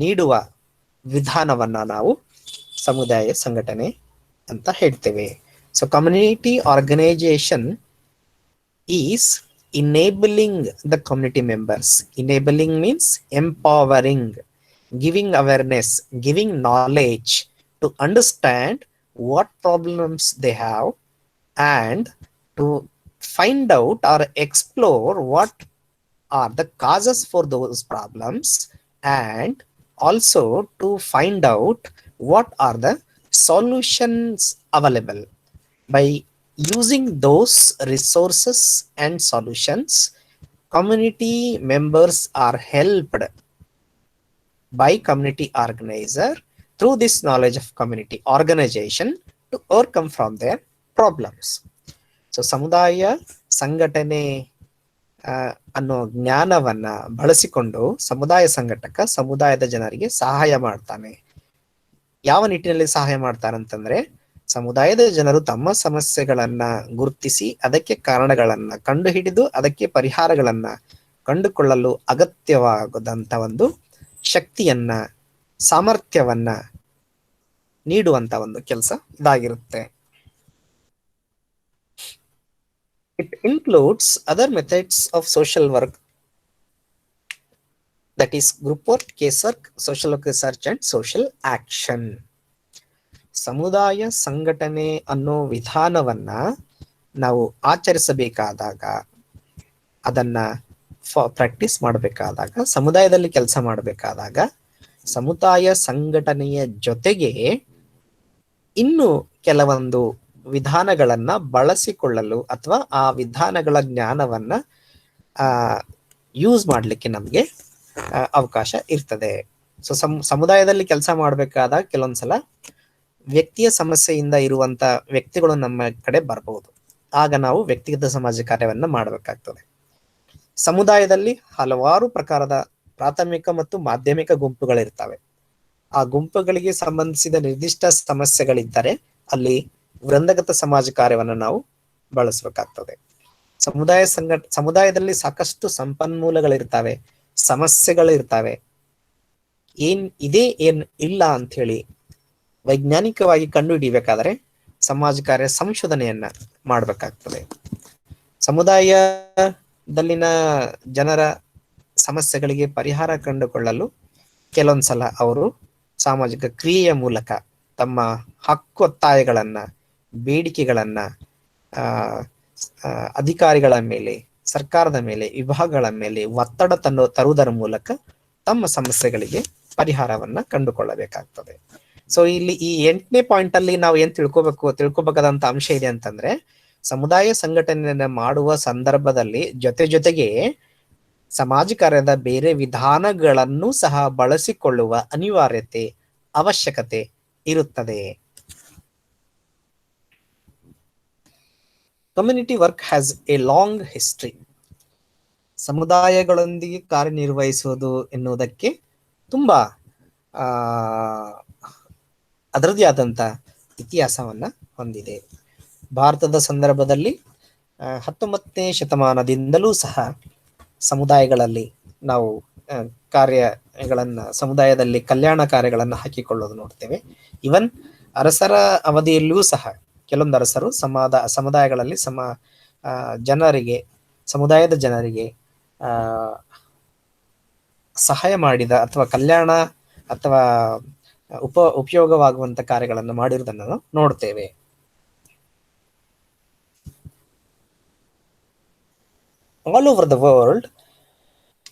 ನೀಡುವ ವಿಧಾನವನ್ನ ನಾವು ಸಮುದಾಯ ಸಂಘಟನೆ ಅಂತ ಹೇಳ್ತೇವೆ. So community organisation is enabling the community members. Enabling means empowering, giving awareness, giving knowledge to understand what problems they have and to find out or explore what are the causes for those problems and also to find out what are the solutions available. By using those resources and solutions, community members are helped by community organizer through this knowledge of community organization to overcome from their problems. So ಸಮುದಾಯ ಸಂಘಟನೆ ಅನ್ನೋ ಜ್ಞಾನವನ್ನ ಬಳಸಿಕೊಂಡು ಸಮುದಾಯ ಸಂಘಟಕ ಸಮುದಾಯದ ಜನರಿಗೆ ಸಹಾಯ ಮಾಡ್ತಾನೆ. ಯಾವ ನಿಟ್ಟಿನಲ್ಲಿ ಸಹಾಯ ಮಾಡ್ತಾರಂತಂದ್ರೆ, ಸಮುದಾಯದ ಜನರು ತಮ್ಮ ಸಮಸ್ಯೆಗಳನ್ನ ಗುರುತಿಸಿ ಅದಕ್ಕೆ ಕಾರಣಗಳನ್ನ ಕಂಡುಹಿಡಿದು ಅದಕ್ಕೆ ಪರಿಹಾರಗಳನ್ನ ಕಂಡುಕೊಳ್ಳಲು ಅಗತ್ಯವಾಗದಂತ ಒಂದು ಶಕ್ತಿಯನ್ನ, ಸಾಮರ್ಥ್ಯವನ್ನ ನೀಡುವಂತ ಒಂದು ಕೆಲಸ ಇದಾಗಿರುತ್ತೆ. It includes other methods of social work, that is group work, case work, social work research and social action. ಸಮುದಾಯ ಸಂಘಟನೆ ಅನ್ನೋ ವಿಧಾನವನ್ನ ನಾವು ಆಚರಿಸಬೇಕಾದಾಗ, ಅದನ್ನ ಪ್ರಾಕ್ಟೀಸ್ ಮಾಡಬೇಕಾದಾಗ, ಸಮುದಾಯದಲ್ಲಿ ಕೆಲಸ ಮಾಡಬೇಕಾದಾಗ, ಸಮುದಾಯ ಸಂಘಟನೆಯ ಜೊತೆಗೆ ಇನ್ನು ಕೆಲವೊಂದು ವಿಧಾನಗಳನ್ನ ಬಳಸಿಕೊಳ್ಳಲು ಅಥವಾ ಆ ವಿಧಾನಗಳ ಜ್ಞಾನವನ್ನ ಯೂಸ್ ಮಾಡಲಿಕ್ಕೆ ನಮಗೆ ಅವಕಾಶ ಇರ್ತದೆ. ಸೊ ಸಮುದಾಯದಲ್ಲಿ ಕೆಲಸ ಮಾಡಬೇಕಾದಾಗ ಕೆಲವೊಂದ್ಸಲ ವ್ಯಕ್ತಿಯ ಸಮಸ್ಯೆಯಿಂದ ಇರುವಂತ ವ್ಯಕ್ತಿಗಳು ನಮ್ಮ ಕಡೆ ಬರಬಹುದು. ಆಗ ನಾವು ವ್ಯಕ್ತಿಗತ ಸಮಾಜ ಕಾರ್ಯವನ್ನ ಮಾಡಬೇಕಾಗ್ತದೆ. ಸಮುದಾಯದಲ್ಲಿ ಹಲವಾರು ಪ್ರಕಾರದ ಪ್ರಾಥಮಿಕ ಮತ್ತು ಮಾಧ್ಯಮಿಕ ಗುಂಪುಗಳಿರ್ತವೆ. ಆ ಗುಂಪುಗಳಿಗೆ ಸಂಬಂಧಿಸಿದ ನಿರ್ದಿಷ್ಟ ಸಮಸ್ಯೆಗಳಿದ್ದರೆ ಅಲ್ಲಿ ವೃಂದಗತ ಸಮಾಜ ಕಾರ್ಯವನ್ನು ನಾವು ಬಳಸಬೇಕಾಗ್ತದೆ. ಸಮುದಾಯದಲ್ಲಿ ಸಾಕಷ್ಟು ಸಂಪನ್ಮೂಲಗಳಿರ್ತವೆ, ಸಮಸ್ಯೆಗಳಿರ್ತವೆ. ಏನ್ ಇದೆ ಏನ್ ಇಲ್ಲ ಅಂತ ಹೇಳಿ ವೈಜ್ಞಾನಿಕವಾಗಿ ಕಂಡು ಹಿಡಿಬೇಕಾದ್ರೆ ಸಮಾಜ ಕಾರ್ಯ ಸಂಶೋಧನೆಯನ್ನ ಮಾಡಬೇಕಾಗ್ತದೆ. ಸಮುದಾಯದಲ್ಲಿನ ಜನರ ಸಮಸ್ಯೆಗಳಿಗೆ ಪರಿಹಾರ ಕಂಡುಕೊಳ್ಳಲು ಕೆಲವೊಂದ್ಸಲ ಅವರು ಸಾಮಾಜಿಕ ಕ್ರಿಯೆಯ ಮೂಲಕ ತಮ್ಮ ಹಕ್ಕೊತ್ತಾಯಗಳನ್ನ, ಬೇಡಿಕೆಗಳನ್ನ ಅಧಿಕಾರಿಗಳ ಮೇಲೆ, ಸರ್ಕಾರದ ಮೇಲೆ, ವಿಭಾಗಗಳ ಮೇಲೆ ಒತ್ತಡ ತರುವುದರ ಮೂಲಕ ತಮ್ಮ ಸಮಸ್ಯೆಗಳಿಗೆ ಪರಿಹಾರವನ್ನ ಕಂಡುಕೊಳ್ಳಬೇಕಾಗ್ತದೆ. ಸೊ ಇಲ್ಲಿ ಈ 8ನೇ ಪಾಯಿಂಟ್ ಅಲ್ಲಿ ನಾವು ಏನ್ ತಿಳ್ಕೊಬೇಕಾದಂತ ಅಂಶ ಇದೆ ಅಂತಂದ್ರೆ, ಸಮುದಾಯ ಸಂಘಟನೆಯನ್ನ ಮಾಡುವ ಸಂದರ್ಭದಲ್ಲಿ ಜೊತೆಗೆ ಸಮಾಜ ಕಾರ್ಯದ ಬೇರೆ ವಿಧಾನಗಳನ್ನು ಸಹ ಬಳಸಿಕೊಳ್ಳುವ ಅನಿವಾರ್ಯತೆ, ಅವಶ್ಯಕತೆ ಇರುತ್ತದೆ. Community work has a long history. ಸಮುದಾಯಗಳೊಂದಿಗೆ ಕಾರ್ಯನಿರ್ವಹಿಸುವುದು ಎನ್ನುವುದಕ್ಕೆ ತುಂಬಾ ಅದರದೇ ಆದಂತ ಇತಿಹಾಸವನ್ನ ಹೊಂದಿದೆ. ಭಾರತದ ಸಂದರ್ಭದಲ್ಲಿ 19ನೇ ಶತಮಾನದಿಂದಲೂ ಸಹ ಸಮುದಾಯಗಳಲ್ಲಿ ನಾವು ಸಮುದಾಯದಲ್ಲಿ ಕಲ್ಯಾಣ ಕಾರ್ಯಗಳನ್ನ ಹಾಕಿಕೊಳ್ಳೋದು ನೋಡ್ತೇವೆ. ಇವನ್ ಅರಸರ ಅವಧಿಯಲ್ಲೂ ಸಹ ಕೆಲವೊಂದು ಅರಸರು ಸಮುದಾಯಗಳಲ್ಲಿ ಸಮುದಾಯದ ಜನರಿಗೆ ಸಹಾಯ ಮಾಡಿದ ಅಥವಾ ಕಲ್ಯಾಣ ಅಥವಾ ಉಪಯೋಗವಾಗುವಂತ ಕಾರ್ಯಗಳನ್ನು ಮಾಡಿರುವುದನ್ನು ನಾವು ನೋಡ್ತೇವೆ. All over the world,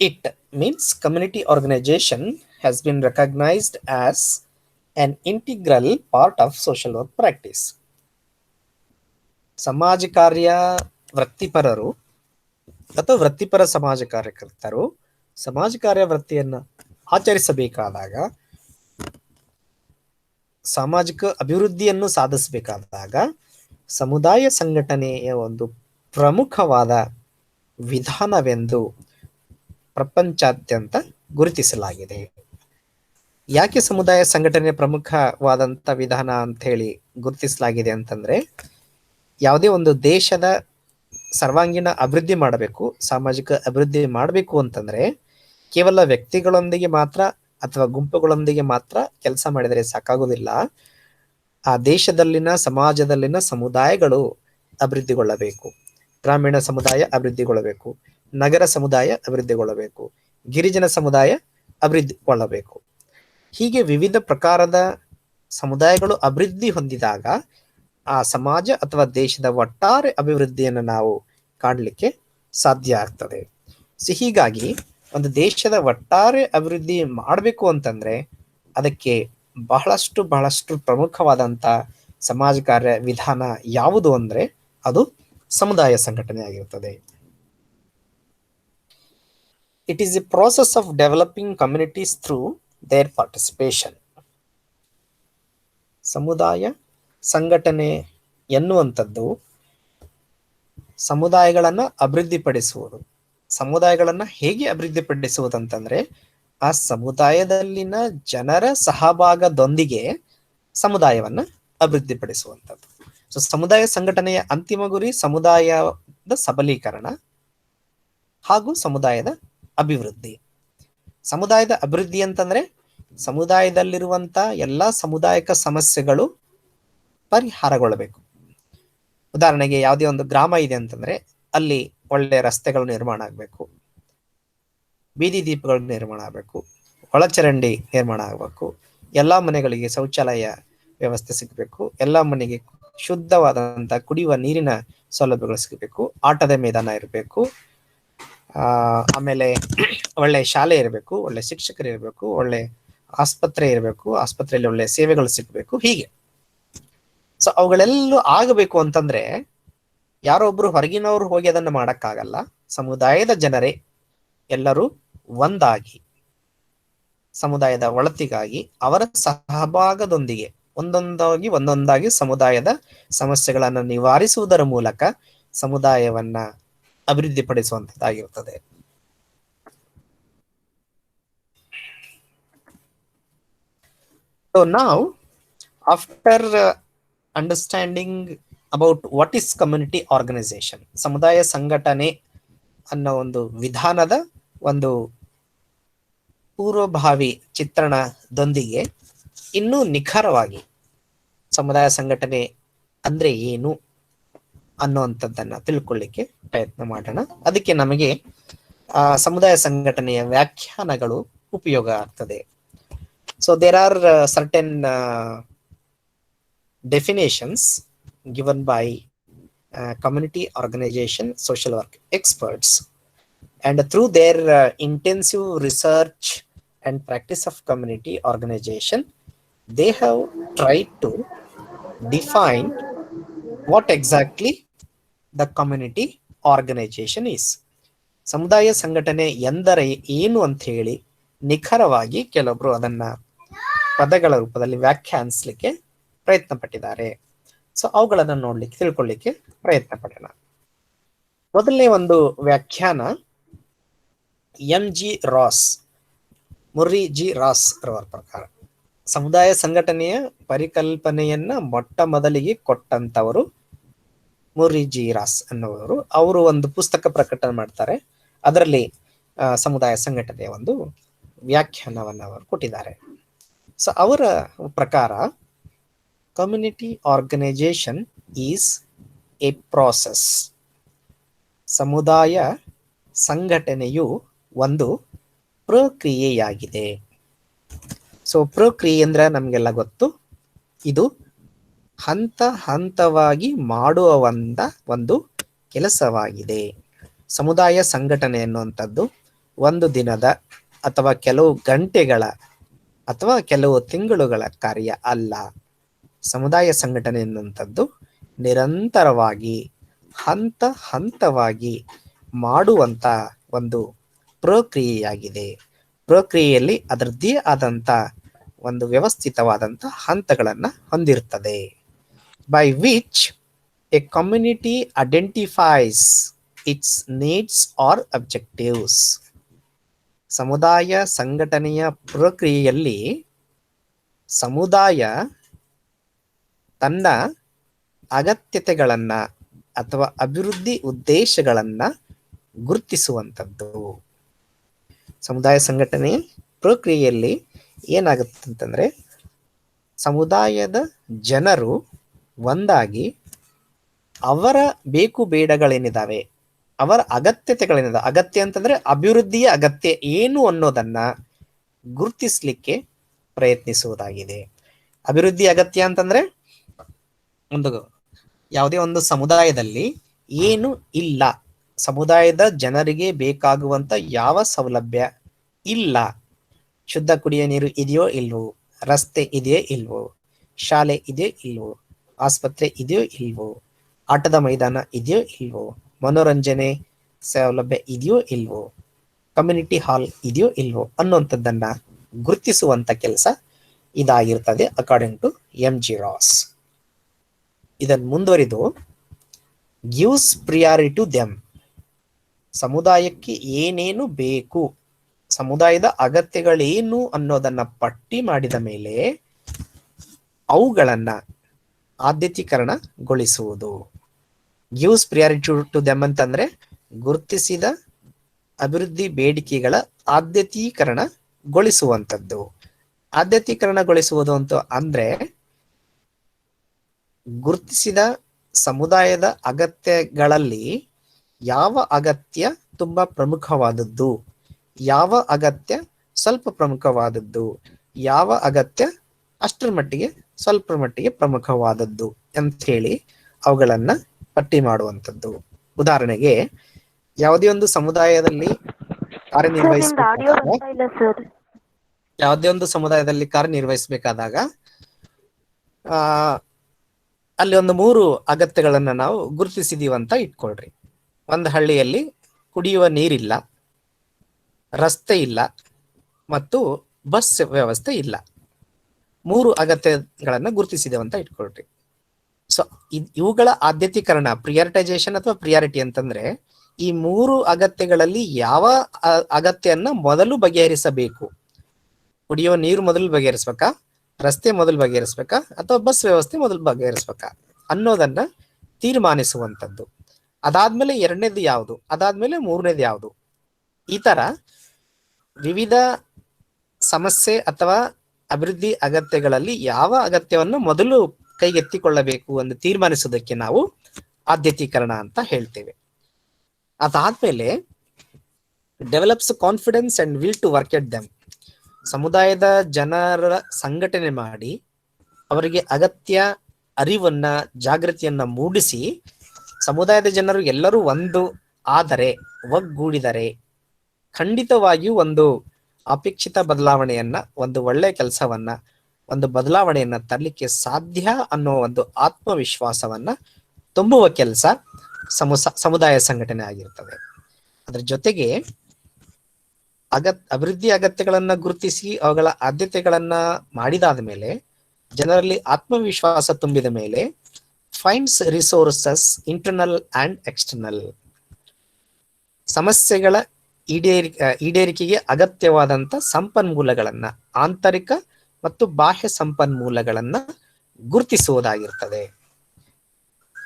it means community organization has been recognized as an integral part of social work practice. ಸಮಾಜ ಕಾರ್ಯ ವೃತ್ತಿಪರರು ಅಥವಾ ವೃತ್ತಿಪರ ಸಮಾಜ ಕಾರ್ಯಕರ್ತರು ಸಮಾಜ ಕಾರ್ಯ ವೃತ್ತಿಯನ್ನ ಆಚರಿಸಬೇಕಾದಾಗ, ಸಾಮಾಜಿಕ ಅಭಿವೃದ್ಧಿಯನ್ನು ಸಾಧಿಸಬೇಕಾದಾಗ ಸಮುದಾಯ ಸಂಘಟನೆಯ ಒಂದು ಪ್ರಮುಖವಾದ ವಿಧಾನವೆಂದು ಪ್ರಪಂಚಾದ್ಯಂತ ಗುರುತಿಸಲಾಗಿದೆ. ಯಾಕೆ ಸಮುದಾಯ ಸಂಘಟನೆ ಪ್ರಮುಖವಾದಂತ ವಿಧಾನ ಅಂತ ಹೇಳಿ ಗುರುತಿಸಲಾಗಿದೆ ಅಂತಂದ್ರೆ, ಯಾವುದೇ ಒಂದು ದೇಶದ ಸರ್ವಾಂಗೀಣ ಅಭಿವೃದ್ಧಿ ಮಾಡಬೇಕು, ಸಾಮಾಜಿಕ ಅಭಿವೃದ್ಧಿ ಮಾಡಬೇಕು ಅಂತಂದ್ರೆ ಕೇವಲ ವ್ಯಕ್ತಿಗಳೊಂದಿಗೆ ಮಾತ್ರ ಅಥವಾ ಗುಂಪುಗಳೊಂದಿಗೆ ಮಾತ್ರ ಕೆಲಸ ಮಾಡಿದರೆ ಸಾಕಾಗುವುದಿಲ್ಲ. ಆ ದೇಶದಲ್ಲಿನ ಸಮಾಜದಲ್ಲಿನ ಸಮುದಾಯಗಳು ಅಭಿವೃದ್ಧಿಗೊಳ್ಳಬೇಕು. ಗ್ರಾಮೀಣ ಸಮುದಾಯ ಅಭಿವೃದ್ಧಿಗೊಳ್ಳಬೇಕು, ನಗರ ಸಮುದಾಯ ಅಭಿವೃದ್ಧಿಗೊಳ್ಳಬೇಕು, ಗಿರಿಜನ ಸಮುದಾಯ ಅಭಿವೃದ್ಧಿಗೊಳ್ಳಬೇಕು. ಹೀಗೆ ವಿವಿಧ ಪ್ರಕಾರದ ಸಮುದಾಯಗಳು ಅಭಿವೃದ್ಧಿ ಹೊಂದಿದಾಗ ಆ ಸಮಾಜ ಅಥವಾ ದೇಶದ ಒಟ್ಟಾರೆ ಅಭಿವೃದ್ಧಿಯನ್ನು ನಾವು ಕಾಣಲಿಕ್ಕೆ ಸಾಧ್ಯ ಆಗ್ತದೆ. ಹೀಗಾಗಿ ಒಂದು ದೇಶದ ಒಟ್ಟಾರೆ ಅಭಿವೃದ್ಧಿ ಮಾಡಬೇಕು ಅಂತಂದ್ರೆ ಅದಕ್ಕೆ ಬಹಳಷ್ಟು ಪ್ರಮುಖವಾದಂತ ಸಮಾಜ ಕಾರ್ಯ ವಿಧಾನ ಯಾವುದು ಅಂದ್ರೆ ಅದು ಸಮುದಾಯ ಸಂಘಟನೆ ಆಗಿರುತ್ತದೆ. It is a process of developing communities through their participation. ಸಮುದಾಯ ಸಂಘಟನೆ ಎನ್ನುವಂಥದ್ದು ಸಮುದಾಯಗಳನ್ನ ಅಭಿವೃದ್ಧಿಪಡಿಸುವುದು. ಸಮುದಾಯಗಳನ್ನ ಹೇಗೆ ಅಭಿವೃದ್ಧಿಪಡಿಸುವುದಂತಂದ್ರೆ ಆ ಸಮುದಾಯದಲ್ಲಿನ ಜನರ ಸಹಭಾಗದೊಂದಿಗೆ ಸಮುದಾಯವನ್ನ ಅಭಿವೃದ್ಧಿಪಡಿಸುವಂಥದ್ದು. ಸೊ ಸಮುದಾಯ ಸಂಘಟನೆಯ ಅಂತಿಮ ಗುರಿ ಸಮುದಾಯದ ಸಬಲೀಕರಣ ಹಾಗೂ ಸಮುದಾಯದ ಅಭಿವೃದ್ಧಿ. ಸಮುದಾಯದ ಅಭಿವೃದ್ಧಿ ಅಂತಂದ್ರೆ ಸಮುದಾಯದಲ್ಲಿರುವಂತ ಎಲ್ಲಾ ಸಮುದಾಯಕ ಸಮಸ್ಯೆಗಳು ಪರಿಹಾರಗೊಳ್ಳಬೇಕು. ಉದಾಹರಣೆಗೆ ಯಾವುದೇ ಒಂದು ಗ್ರಾಮ ಇದೆ ಅಂತಂದ್ರೆ ಅಲ್ಲಿ ಒಳ್ಳೆ ರಸ್ತೆಗಳು ನಿರ್ಮಾಣ ಆಗಬೇಕು, ಬೀದಿ ದೀಪಗಳು ನಿರ್ಮಾಣ ಆಗಬೇಕು, ಒಳಚರಂಡಿ ನಿರ್ಮಾಣ ಆಗಬೇಕು, ಎಲ್ಲಾ ಮನೆಗಳಿಗೆ ಶೌಚಾಲಯ ವ್ಯವಸ್ಥೆ ಸಿಗಬೇಕು, ಎಲ್ಲಾ ಮನೆಗೆ ಶುದ್ಧವಾದಂತ ಕುಡಿಯುವ ನೀರಿನ ಸೌಲಭ್ಯಗಳು ಸಿಗಬೇಕು, ಆಟದ ಮೈದಾನ ಇರಬೇಕು, ಆಮೇಲೆ ಒಳ್ಳೆ ಶಾಲೆ ಇರಬೇಕು, ಒಳ್ಳೆ ಶಿಕ್ಷಕರು ಇರಬೇಕು, ಒಳ್ಳೆ ಆಸ್ಪತ್ರೆ ಇರಬೇಕು, ಆಸ್ಪತ್ರೆಯಲ್ಲಿ ಒಳ್ಳೆ ಸೇವೆಗಳು ಸಿಗಬೇಕು. ಹೀಗೆ ಸೊ ಅವುಗಳೆಲ್ಲ ಆಗಬೇಕು ಅಂತಂದ್ರೆ ಯಾರೋ ಒಬ್ರು ಹೊರಗಿನವರು ಹೋಗಿ ಅದನ್ನು ಮಾಡಕ್ಕಾಗಲ್ಲ. ಸಮುದಾಯದ ಜನರೇ ಎಲ್ಲರೂ ಒಂದಾಗಿ ಸಮುದಾಯದ ಒಳತಿಗಾಗಿ ಅವರ ಸಹಭಾಗದೊಂದಿಗೆ ಒಂದೊಂದಾಗಿ ಸಮುದಾಯದ ಸಮಸ್ಯೆಗಳನ್ನು ನಿವಾರಿಸುವುದರ ಮೂಲಕ ಸಮುದಾಯವನ್ನ ಅಭಿವೃದ್ಧಿಪಡಿಸುವಂತದ್ದಾಗಿರುತ್ತದೆ. So now, after understanding about what is community organization, ಸಮುದಾಯ ಸಂಘಟನೆ ಅನ್ನೋ ಒಂದು ವಿಧಾನದ ಒಂದು ಪೂರ್ವಭಾವಿ ಚಿತ್ರಣದೊಂದಿಗೆ ಇನ್ನೂ ನಿಖರವಾಗಿ ಸಮುದಾಯ ಸಂಘಟನೆ ಅಂದ್ರೆ ಏನು ಅನ್ನುವಂಥದ್ದನ್ನ ತಿಳ್ಕೊಳ್ಳಿಕ್ಕೆ ಪ್ರಯತ್ನ ಮಾಡೋಣ. ಅದಕ್ಕೆ ನಮಗೆ ಸಮುದಾಯ ಸಂಘಟನೆಯ ವ್ಯಾಖ್ಯಾನಗಳು ಉಪಯೋಗ ಆಗ್ತದೆ. So there are certain definitions given by community organization social work experts, and through their intensive research and practice of community organization they have tried to define what exactly the community organization is. ಸಮುದಾಯ ಸಂಘಟನೆ ಎಂದರೆ ಏನು ಅಂತ ಹೇಳಿ ನಿಖರವಾಗಿ ಕೆಲವೊಬ್ರು ಅದನ್ನ ಪದಗಳ ರೂಪದಲ್ಲಿ ವ್ಯಾಖ್ಯಾನಿಸಲಿಕ್ಕೆ ಪ್ರಯತ್ನ ಪಟ್ಟಿದ್ದಾರೆ. ಸೊ ಅವುಗಳನ್ನ ತಿಳ್ಕೊಳ್ಳಿಕ್ಕೆ ಪ್ರಯತ್ನ ಪಡೋಣ. ಮೊದಲನೇ ಒಂದು ವ್ಯಾಖ್ಯಾನ ಮುರ್ರಿ ಜಿ ರಾಸ್ ರವರ ಪ್ರಕಾರ ಸಮುದಾಯ ಸಂಘಟನೆಯ ಪರಿಕಲ್ಪನೆಯನ್ನ ಮೊಟ್ಟ ಮೊದಲಿಗೆ ಕೊಟ್ಟಂತವರು ಮುರ್ರಿ ಜಿ ರಾಸ್ ಅನ್ನುವರು. ಅವರು ಒಂದು ಪುಸ್ತಕ ಪ್ರಕಟಣೆ ಮಾಡ್ತಾರೆ. ಅದರಲ್ಲಿ ಸಮುದಾಯ ಸಂಘಟನೆಯ ಒಂದು ವ್ಯಾಖ್ಯಾನವನ್ನು ಅವರು ಕೊಟ್ಟಿದ್ದಾರೆ. ಸೊ ಅವರ ಪ್ರಕಾರ community organisation is a process. ಸಮುದಾಯ ಸಂಘಟನೆಯು ಒಂದು ಪ್ರಕ್ರಿಯೆಯಾಗಿದೆ. ಸೊ ಪ್ರಕ್ರಿಯೆ ಅಂದ್ರೆ ನಮಗೆಲ್ಲ ಗೊತ್ತು, ಇದು ಹಂತ ಹಂತವಾಗಿ ಮಾಡುವ ಒಂದು ಕೆಲಸವಾಗಿದೆ. ಸಮುದಾಯ ಸಂಘಟನೆ ಎನ್ನುವಂಥದ್ದು ಒಂದು ದಿನದ ಅಥವಾ ಕೆಲವು ಗಂಟೆಗಳ ಅಥವಾ ಕೆಲವು ತಿಂಗಳುಗಳ ಕಾರ್ಯ ಅಲ್ಲ. ಸಮುದಾಯ ಸಂಘಟನೆ ಎನ್ನುವಂಥದ್ದು ನಿರಂತರವಾಗಿ ಹಂತ ಹಂತವಾಗಿ ಮಾಡುವಂತ ಒಂದು ಪ್ರಕ್ರಿಯೆಯಾಗಿದೆ. ಪ್ರಕ್ರಿಯೆಯಲ್ಲಿ ಅದರದ್ದೇ ಆದಂತ ಒಂದು ವ್ಯವಸ್ಥಿತವಾದಂತ ಹಂತಗಳನ್ನ ಹೊಂದಿರುತ್ತದೆ. By which A community identifies it's needs R objectives. ಸಮುದಾಯ ಸಂಘಟನೆಯ ಪ್ರಕ್ರಿಯೆಯಲ್ಲಿ ಸಮುದಾಯ ತನ್ನ ಅಗತ್ಯತೆಗಳನ್ನ ಅಥವಾ ಅಭಿವೃದ್ಧಿ ಉದ್ದೇಶಗಳನ್ನ ಗುರುತಿಸುವಂಥದ್ದು. ಸಮುದಾಯ ಸಂಘಟನೆಯ ಪ್ರಕ್ರಿಯೆಯಲ್ಲಿ ಏನಾಗುತ್ತೆ ಅಂತಂದ್ರೆ ಸಮುದಾಯದ ಜನರು ಒಂದಾಗಿ ಅವರ ಬೇಕು ಬೇಡಗಳೇನಿದಾವೆ, ಅವರ ಅಗತ್ಯತೆಗಳೇನಿದಾವೆ, ಅಗತ್ಯ ಅಂತಂದ್ರೆ ಅಭಿವೃದ್ಧಿಯ ಅಗತ್ಯ ಏನು ಅನ್ನೋದನ್ನ ಗುರುತಿಸ್ಲಿಕ್ಕೆ ಪ್ರಯತ್ನಿಸುವುದಾಗಿದೆ. ಅಭಿವೃದ್ಧಿ ಅಗತ್ಯ ಅಂತಂದ್ರೆ ಯಾವುದೇ ಒಂದು ಸಮುದಾಯದಲ್ಲಿ ಏನು ಇಲ್ಲ, ಸಮುದಾಯದ ಜನರಿಗೆ ಬೇಕಾಗುವಂತ ಯಾವ ಸೌಲಭ್ಯ ಇಲ್ಲ. ಶುದ್ಧ ಕುಡಿಯುವ ನೀರು ಇದೆಯೋ ಇಲ್ವೋ, ರಸ್ತೆ ಇದೆಯೋ ಇಲ್ವೋ, ಶಾಲೆ ಇದೆಯೋ ಇಲ್ವೋ, ಆಸ್ಪತ್ರೆ ಇದೆಯೋ ಇಲ್ವೋ, ಆಟದ ಮೈದಾನ ಇದೆಯೋ ಇಲ್ವೋ, ಮನೋರಂಜನೆ ಸೌಲಭ್ಯ ಇದೆಯೋ ಇಲ್ವೋ, ಕಮ್ಯುನಿಟಿ ಹಾಲ್ ಇದೆಯೋ ಇಲ್ವೋ ಅನ್ನುವಂಥದ್ದನ್ನ ಗುರುತಿಸುವಂತ ಕೆಲಸ ಇದಾಗಿರ್ತದೆ ಅಕಾರ್ಡಿಂಗ್ ಟು MG ರಾಸ್. ಇದನ್ನು ಮುಂದುವರಿದು ಗಿವ್ಸ್ ಪ್ರಿಯಾರಿಟಿ ಟು ದೆಮ್, ಸಮುದಾಯಕ್ಕೆ ಏನೇನು ಬೇಕು, ಸಮುದಾಯದ ಅಗತ್ಯಗಳೇನು ಅನ್ನೋದನ್ನ ಪಟ್ಟಿ ಮಾಡಿದ ಮೇಲೆ ಅವುಗಳನ್ನ ಆದ್ಯತೀಕರಣಗೊಳಿಸುವುದು. ಗಿವ್ಸ್ ಪ್ರಿಯಾರಿಟಿ ಟು ದೆಮ್ ಅಂತಂದ್ರೆ ಗುರುತಿಸಿದ ಅಭಿವೃದ್ಧಿ ಬೇಡಿಕೆಗಳ ಆದ್ಯತೀಕರಣಗೊಳಿಸುವಂಥದ್ದು. ಆದ್ಯತೀಕರಣಗೊಳಿಸುವುದು ಅಂತ ಅಂದ್ರೆ ಗುರುತಿಸಿದ ಸಮುದಾಯದ ಅಗತ್ಯಗಳಲ್ಲಿ ಯಾವ ಅಗತ್ಯ ತುಂಬಾ ಪ್ರಮುಖವಾದದ್ದು, ಯಾವ ಅಗತ್ಯ ಸ್ವಲ್ಪ ಪ್ರಮುಖವಾದದ್ದು, ಯಾವ ಅಗತ್ಯ ಅಷ್ಟರ ಮಟ್ಟಿಗೆ ಸ್ವಲ್ಪ ಮಟ್ಟಿಗೆ ಪ್ರಮುಖವಾದದ್ದು ಅಂತ ಹೇಳಿ ಅವುಗಳನ್ನ ಪಟ್ಟಿ ಮಾಡುವಂಥದ್ದು. ಉದಾಹರಣೆಗೆ ಯಾವುದೇ ಒಂದು ಸಮುದಾಯದಲ್ಲಿ ಕಾರ್ಯನಿರ್ವಹಿಸಬೇಕಾದಾಗ ಅಲ್ಲಿ ಒಂದು 3 ಅಗತ್ಯಗಳನ್ನ ನಾವು ಗುರುತಿಸಿದೀವಿ ಅಂತ ಇಟ್ಕೊಳ್ರಿ. ಒಂದು ಹಳ್ಳಿಯಲ್ಲಿ ಕುಡಿಯುವ ನೀರಿಲ್ಲ, ರಸ್ತೆ ಇಲ್ಲ ಮತ್ತು ಬಸ್ ವ್ಯವಸ್ಥೆ ಇಲ್ಲ. 3 ಅಗತ್ಯಗಳನ್ನ ಗುರುತಿಸಿದೇವೆ ಅಂತ ಇಟ್ಕೊಳ್ರಿ. ಸೊ ಇವುಗಳ ಆದ್ಯತೀಕರಣ, ಪ್ರಿಯಾರಿಟೈಸೇಷನ್ ಅಥವಾ ಪ್ರಿಯಾರಿಟಿ ಅಂತಂದ್ರೆ ಈ 3 ಅಗತ್ಯಗಳಲ್ಲಿ ಯಾವ ಅಗತ್ಯನ್ನ ಮೊದಲು ಬಗೆಹರಿಸಬೇಕು. ಕುಡಿಯುವ ನೀರು ಮೊದಲು ಬಗೆಹರಿಸ್ಬೇಕಾ, ರಸ್ತೆ ಮೊದಲು ಬಗೆಹರಿಸ್ಬೇಕಾ, ಅಥವಾ ಬಸ್ ವ್ಯವಸ್ಥೆ ಮೊದಲು ಬಗೆಹರಿಸ್ಬೇಕಾ ಅನ್ನೋದನ್ನ ತೀರ್ಮಾನಿಸುವಂಥದ್ದು. ಅದಾದ್ಮೇಲೆ 2ನೇದು ಯಾವುದು, ಅದಾದ್ಮೇಲೆ 3ನೇದು ಯಾವುದು. ಈ ತರ ವಿವಿಧ ಸಮಸ್ಯೆ ಅಥವಾ ಅಭಿವೃದ್ಧಿ ಅಗತ್ಯಗಳಲ್ಲಿ ಯಾವ ಅಗತ್ಯವನ್ನು ಮೊದಲು ಕೈಗೆತ್ತಿಕೊಳ್ಳಬೇಕು ಎಂದು ತೀರ್ಮಾನಿಸುವುದಕ್ಕೆ ನಾವು ಆದ್ಯತೀಕರಣ ಅಂತ ಹೇಳ್ತೇವೆ. ಅದಾದ್ಮೇಲೆ develops confidence and will to work at them, ಸಮುದಾಯದ ಜನರ ಸಂಘಟನೆ ಮಾಡಿ ಅವರಿಗೆ ಅಗತ್ಯ ಅರಿವನ್ನ, ಜಾಗೃತಿಯನ್ನ ಮೂಡಿಸಿ ಸಮುದಾಯದ ಜನರು ಎಲ್ಲರೂ ಒಂದು ಆದರೆ, ಒಗ್ಗೂಡಿದರೆ ಖಂಡಿತವಾಗಿಯೂ ಒಂದು ಅಪೇಕ್ಷಿತ ಬದಲಾವಣೆಯನ್ನ, ಒಂದು ಒಳ್ಳೆ ಕೆಲಸವನ್ನ, ಒಂದು ಬದಲಾವಣೆಯನ್ನ ತರಲಿಕ್ಕೆ ಸಾಧ್ಯ ಅನ್ನೋ ಒಂದು ಆತ್ಮವಿಶ್ವಾಸವನ್ನ ತುಂಬುವ ಕೆಲಸ ಸಮುದಾಯ ಸಂಘಟನೆ ಆಗಿರ್ತದೆ. ಅದರ ಜೊತೆಗೆ ಅಭಿವೃದ್ಧಿ ಅಗತ್ಯಗಳನ್ನ ಗುರುತಿಸಿ ಅವುಗಳ ಆದ್ಯತೆಗಳನ್ನ ಮಾಡಿದಾದ ಮೇಲೆ, ಜನರಲ್ಲಿ ಆತ್ಮವಿಶ್ವಾಸ ತುಂಬಿದ ಮೇಲೆ finds resources internal and external, ಸಮಸ್ಯೆಗಳ ಈಡೇರಿಕೆಗೆ ಅಗತ್ಯವಾದಂತ ಸಂಪನ್ಮೂಲಗಳನ್ನ, ಆಂತರಿಕ ಮತ್ತು ಬಾಹ್ಯ ಸಂಪನ್ಮೂಲಗಳನ್ನ ಗುರುತಿಸುವುದಾಗಿರ್ತದೆ.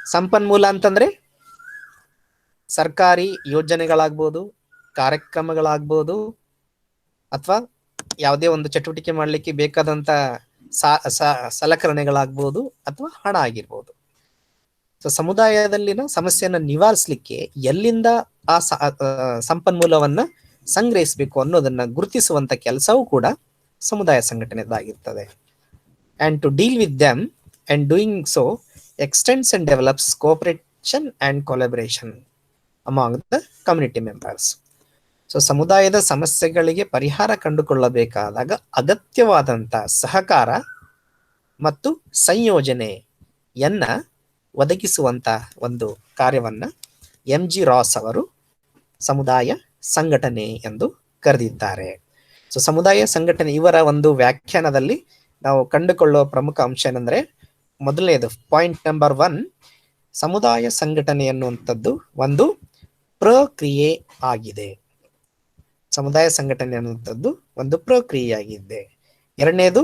ಸಂಪನ್ಮೂಲ ಅಂತಂದ್ರೆ ಸರ್ಕಾರಿ ಯೋಜನೆಗಳಾಗ್ಬೋದು, ಕಾರ್ಯಕ್ರಮಗಳಾಗ್ಬೋದು, ಅಥವಾ ಯಾವುದೇ ಒಂದು ಚಟುವಟಿಕೆ ಮಾಡಲಿಕ್ಕೆ ಬೇಕಾದಂತ ಸಲಕರಣೆಗಳಾಗ್ಬೋದು, ಅಥವಾ ಹಣ ಆಗಿರ್ಬೋದು. ಸೊ ಸಮುದಾಯದಲ್ಲಿನ ಸಮಸ್ಯೆಯನ್ನ ನಿವಾರಿಸಲಿಕ್ಕೆ ಎಲ್ಲಿಂದ ಆ ಸಂಪನ್ಮೂಲವನ್ನ ಸಂಗ್ರಹಿಸಬೇಕು ಅನ್ನೋದನ್ನ ಗುರುತಿಸುವಂತ ಕೆಲಸವೂ ಕೂಡ ಸಮುದಾಯ ಸಂಘಟನೆದಾಗಿರ್ತದೆ. And to deal with them and doing so extends and develops cooperation and collaboration among the community members. So ಸಮುದಾಯದ ಸಮಸ್ಯೆಗಳಿಗೆ ಪರಿಹಾರ ಕಂಡುಕೊಳ್ಳಬೇಕಾದಾಗ ಅಗತ್ಯವಾದಂತ ಸಹಕಾರ ಮತ್ತು ಸಂಯೋಜನೆಯನ್ನ ಒದಗಿಸುವಂತ ಒಂದು ಕಾರ್ಯವನ್ನ MG ರಾಸ್ ಅವರು ಸಮುದಾಯ ಸಂಘಟನೆ ಎಂದು ಕರೆದಿದ್ದಾರೆ. ಸೊ ಸಮುದಾಯ ಸಂಘಟನೆ ಇವರ ಒಂದು ವ್ಯಾಖ್ಯಾನದಲ್ಲಿ ನಾವು ಕಂಡುಕೊಳ್ಳುವ ಪ್ರಮುಖ ಅಂಶ ಏನಂದ್ರೆ, ಮೊದಲನೇದು ಪಾಯಿಂಟ್ ನಂಬರ್ 1, ಸಮುದಾಯ ಸಂಘಟನೆ ಅನ್ನುವಂಥದ್ದು ಒಂದು ಪ್ರಕ್ರಿಯೆ ಆಗಿದೆ. ಸಮುದಾಯ ಸಂಘಟನೆ ಅನ್ನುವಂಥದ್ದು ಒಂದು ಪ್ರಕ್ರಿಯೆಯಾಗಿದೆ. 2ನೇದು,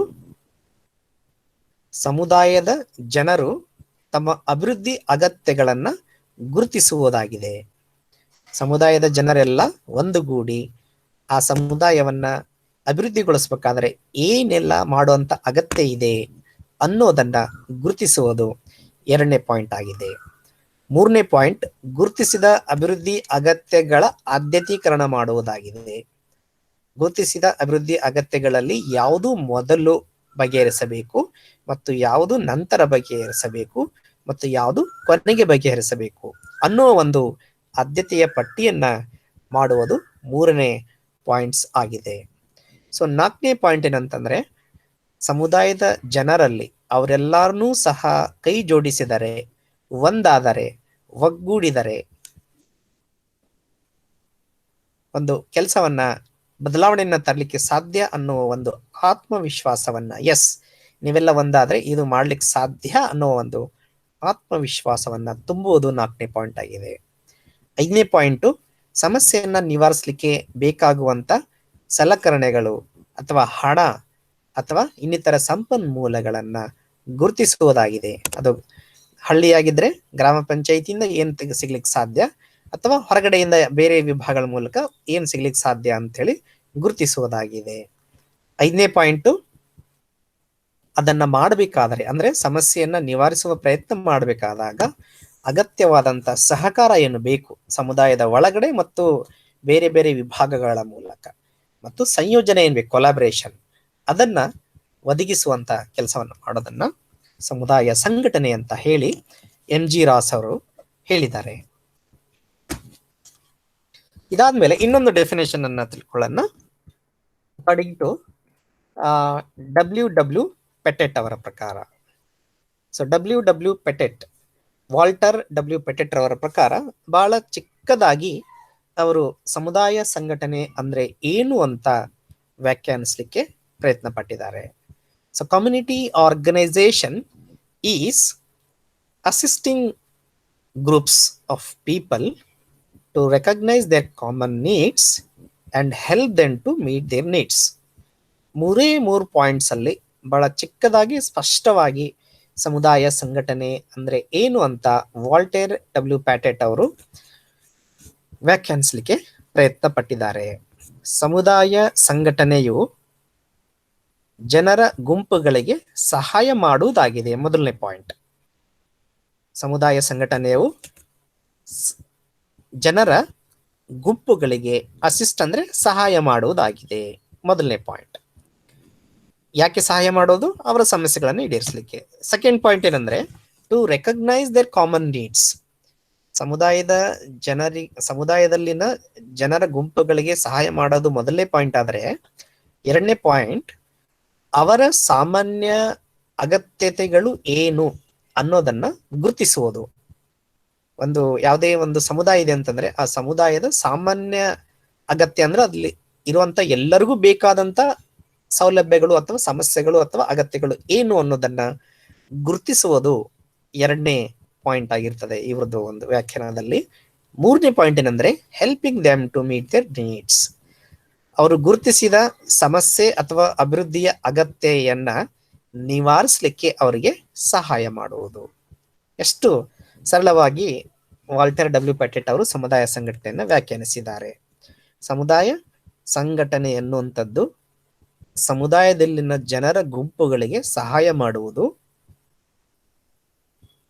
ಸಮುದಾಯದ ಜನರು ತಮ್ಮ ಅಭಿವೃದ್ಧಿ ಅಗತ್ಯಗಳನ್ನ ಗುರುತಿಸುವುದಾಗಿದೆ. ಸಮುದಾಯದ ಜನರೆಲ್ಲ ಒಂದುಗೂಡಿ ಆ ಸಮುದಾಯವನ್ನ ಅಭಿವೃದ್ಧಿಗೊಳಿಸಬೇಕಾದ್ರೆ ಏನೆಲ್ಲ ಮಾಡುವಂತ ಅಗತ್ಯ ಇದೆ ಅನ್ನೋದನ್ನ ಗುರುತಿಸುವುದು 2ನೇ ಪಾಯಿಂಟ್ ಆಗಿದೆ. 3ನೇ ಪಾಯಿಂಟ್, ಗುರುತಿಸಿದ ಅಭಿವೃದ್ಧಿ ಅಗತ್ಯಗಳ ಆದ್ಯತೀಕರಣ ಮಾಡುವುದಾಗಿದೆ. ಗುರುತಿಸಿದ ಅಭಿವೃದ್ಧಿ ಅಗತ್ಯಗಳಲ್ಲಿ ಯಾವುದು ಮೊದಲು ಬಗೆಹರಿಸಬೇಕು ಮತ್ತು ಯಾವುದು ನಂತರ ಬಗೆಹರಿಸಬೇಕು ಮತ್ತು ಯಾವುದು ಕೊನೆಗೆ ಬಗೆಹರಿಸಬೇಕು ಅನ್ನೋ ಒಂದು ಆದ್ಯತೆಯ ಪಟ್ಟಿಯನ್ನ ಮಾಡುವುದು ಮೂರನೇ ಪಾಯಿಂಟ್ಸ್ ಆಗಿದೆ. ಸೊ 4ನೇ ಪಾಯಿಂಟ್ ಏನಂತಂದ್ರೆ, ಸಮುದಾಯದ ಜನರಲ್ಲಿ ಅವರೆಲ್ಲರನ್ನೂ ಸಹ ಕೈ ಜೋಡಿಸಿದರೆ, ಒಂದಾದರೆ, ಒಗ್ಗೂಡಿದರೆ ಒಂದು ಕೆಲಸವನ್ನ ಬದಲಾವಣೆಯನ್ನ ತರಲಿಕ್ಕೆ ಸಾಧ್ಯ ಅನ್ನುವ ಒಂದು ಆತ್ಮವಿಶ್ವಾಸವನ್ನ, ಎಸ್ ನೀವೆಲ್ಲ ಒಂದಾದ್ರೆ ಇದು ಮಾಡ್ಲಿಕ್ಕೆ ಸಾಧ್ಯ ಅನ್ನೋ ಒಂದು ಆತ್ಮವಿಶ್ವಾಸವನ್ನ ತುಂಬುವುದು 4ನೇ ಪಾಯಿಂಟ್ ಆಗಿದೆ. 5ನೇ ಪಾಯಿಂಟು, ಸಮಸ್ಯೆಯನ್ನ ನಿವಾರಿಸಲಿಕ್ಕೆ ಬೇಕಾಗುವಂತ ಸಲಕರಣೆಗಳು ಅಥವಾ ಹಣ ಅಥವಾ ಇನ್ನಿತರ ಸಂಪನ್ಮೂಲಗಳನ್ನ ಗುರುತಿಸುವುದಾಗಿದೆ. ಅದು ಹಳ್ಳಿಯಾಗಿದ್ರೆ ಗ್ರಾಮ ಪಂಚಾಯಿತಿಯಿಂದ ಏನ್ ಸಿಗ್ಲಿಕ್ಕೆ ಸಾಧ್ಯ ಅಥವಾ ಹೊರಗಡೆಯಿಂದ ಬೇರೆ ವಿಭಾಗಗಳ ಮೂಲಕ ಏನ್ ಸಿಗ್ಲಿಕ್ಕೆ ಸಾಧ್ಯ ಅಂತ ಹೇಳಿ ಗುರುತಿಸುವುದಾಗಿದೆ. 5ನೇ ಪಾಯಿಂಟು, ಅದನ್ನ ಮಾಡಬೇಕಾದರೆ ಅಂದ್ರೆ ಸಮಸ್ಯೆಯನ್ನ ನಿವಾರಿಸುವ ಪ್ರಯತ್ನ ಮಾಡಬೇಕಾದಾಗ ಅಗತ್ಯವಾದಂತ ಸಹಕಾರ ಏನು ಬೇಕು ಸಮುದಾಯದ ಒಳಗಡೆ ಮತ್ತು ಬೇರೆ ಬೇರೆ ವಿಭಾಗಗಳ ಮೂಲಕ, ಮತ್ತು ಸಂಯೋಜನೆ ಏನ್ ಬೇಕು, ಕೊಲಾಬರೇಷನ್, ಅದನ್ನ ಒದಗಿಸುವಂತ ಕೆಲಸವನ್ನು ಮಾಡೋದನ್ನ ಸಮುದಾಯ ಸಂಘಟನೆ ಅಂತ ಹೇಳಿ MG ರಾಸ್ ಅವರು ಹೇಳಿದ್ದಾರೆ. ಇದಾದ್ಮೇಲೆ ಇನ್ನೊಂದು ಡೆಫಿನೇಷನ್ ಅನ್ನ ತಿಳ್ಕೊಳ್ಳೋಣ. ಅಕಾರ್ಡಿಂಗ್ ಟು W ಪೆಟೆಟ್ ಅವರ ಪ್ರಕಾರ. ಸೊ W ಪೆಟೆಟ್, ವಾಲ್ಟರ್ W ಪೆಟೆಟ್ ಅವರ ಪ್ರಕಾರ ಬಹಳ ಚಿಕ್ಕದಾಗಿ ಅವರು ಸಮುದಾಯ ಸಂಘಟನೆ ಅಂದ್ರೆ ಏನು ಅಂತ ವ್ಯಾಖ್ಯಾನಿಸಲಿಕ್ಕೆ ಪ್ರಯತ್ನ ಪಟ್ಟಿದ್ದಾರೆ. So community organisation is assisting groups of people to recognize their common needs and help them to meet their needs. ಮೂರು ಪಾಯಿಂಟ್ಸ್ ಅಲ್ಲಿ ಬಹಳ ಚಿಕ್ಕದಾಗಿ ಸ್ಪಷ್ಟವಾಗಿ ಸಮುದಾಯ ಸಂಘಟನೆ ಅಂದ್ರೆ ಏನು ಅಂತ ವಾಲ್ಟೇರ್ W ಪ್ಯಾಟೆಟ್ ಅವರು ವ್ಯಾಖ್ಯಾನಿಸಲಿಕ್ಕೆ ಪ್ರಯತ್ನ ಪಟ್ಟಿದ್ದಾರೆ. ಸಮುದಾಯ ಸಂಘಟನೆಯು ಜನರ ಗುಂಪುಗಳಿಗೆ ಸಹಾಯ ಮಾಡುವುದಾಗಿದೆ. ಮೊದಲನೇ ಪಾಯಿಂಟ್, ಸಮುದಾಯ ಸಂಘಟನೆಯು ಜನರ ಗುಂಪುಗಳಿಗೆ ಅಸಿಸ್ಟ್ ಅಂದ್ರೆ ಸಹಾಯ ಮಾಡುವುದಾಗಿದೆ. ಮೊದಲನೇ ಪಾಯಿಂಟ್. ಯಾಕೆ ಸಹಾಯ ಮಾಡೋದು? ಅವರ ಸಮಸ್ಯೆಗಳನ್ನು ಈಡೇರಿಸಲಿಕ್ಕೆ. ಸೆಕೆಂಡ್ ಪಾಯಿಂಟ್ ಏನಂದ್ರೆ, to recognise their common needs. ಸಮುದಾಯದಲ್ಲಿನ ಜನರ ಗುಂಪುಗಳಿಗೆ ಸಹಾಯ ಮಾಡೋದು ಮೊದಲನೇ ಪಾಯಿಂಟ್ ಆದ್ರೆ, ಎರಡನೇ ಪಾಯಿಂಟ್ ಅವರ ಸಾಮಾನ್ಯ ಅಗತ್ಯತೆಗಳು ಏನು ಅನ್ನೋದನ್ನ ಗುರುತಿಸುವುದು. ಒಂದು ಯಾವುದೇ ಒಂದು ಸಮುದಾಯ ಇದೆ ಅಂತಂದ್ರೆ ಆ ಸಮುದಾಯದ ಸಾಮಾನ್ಯ ಅಗತ್ಯ ಅಂದ್ರೆ ಅಲ್ಲಿ ಇರುವಂತ ಎಲ್ಲರಿಗೂ ಬೇಕಾದಂತ ಸೌಲಭ್ಯಗಳು ಅಥವಾ ಸಮಸ್ಯೆಗಳು ಅಥವಾ ಅಗತ್ಯಗಳು ಏನು ಅನ್ನೋದನ್ನ ಗುರುತಿಸುವುದು ಎರಡನೇ ಪಾಯಿಂಟ್ ಆಗಿರ್ತದೆ ಇವ್ರದ್ದು ಒಂದು ವ್ಯಾಖ್ಯಾನದಲ್ಲಿ. ಮೂರನೇ ಪಾಯಿಂಟ್ ಏನಂದ್ರೆ, helping them to meet their needs. ಅವರು ಗುರುತಿಸಿದ ಸಮಸ್ಯೆ ಅಥವಾ ಅಭಿವೃದ್ಧಿಯ ಅಗತ್ಯೆಯನ್ನ ನಿವಾರಿಸಲಿಕ್ಕೆ ಅವರಿಗೆ ಸಹಾಯ ಮಾಡುವುದು. ಎಷ್ಟು ಸರಳವಾಗಿ ವಾಲ್ಟರ್ W ಪ್ಯಾಟೆಟ್ ಅವರು ಸಮುದಾಯ ಸಂಘಟನೆಯನ್ನು ವ್ಯಾಖ್ಯಾನಿಸಿದ್ದಾರೆ. ಸಮುದಾಯ ಸಂಘಟನೆ ಎನ್ನುವಂಥದ್ದು ಸಮುದಾಯದಲ್ಲಿನ ಜನರ ಗುಂಪುಗಳಿಗೆ ಸಹಾಯ ಮಾಡುವುದು,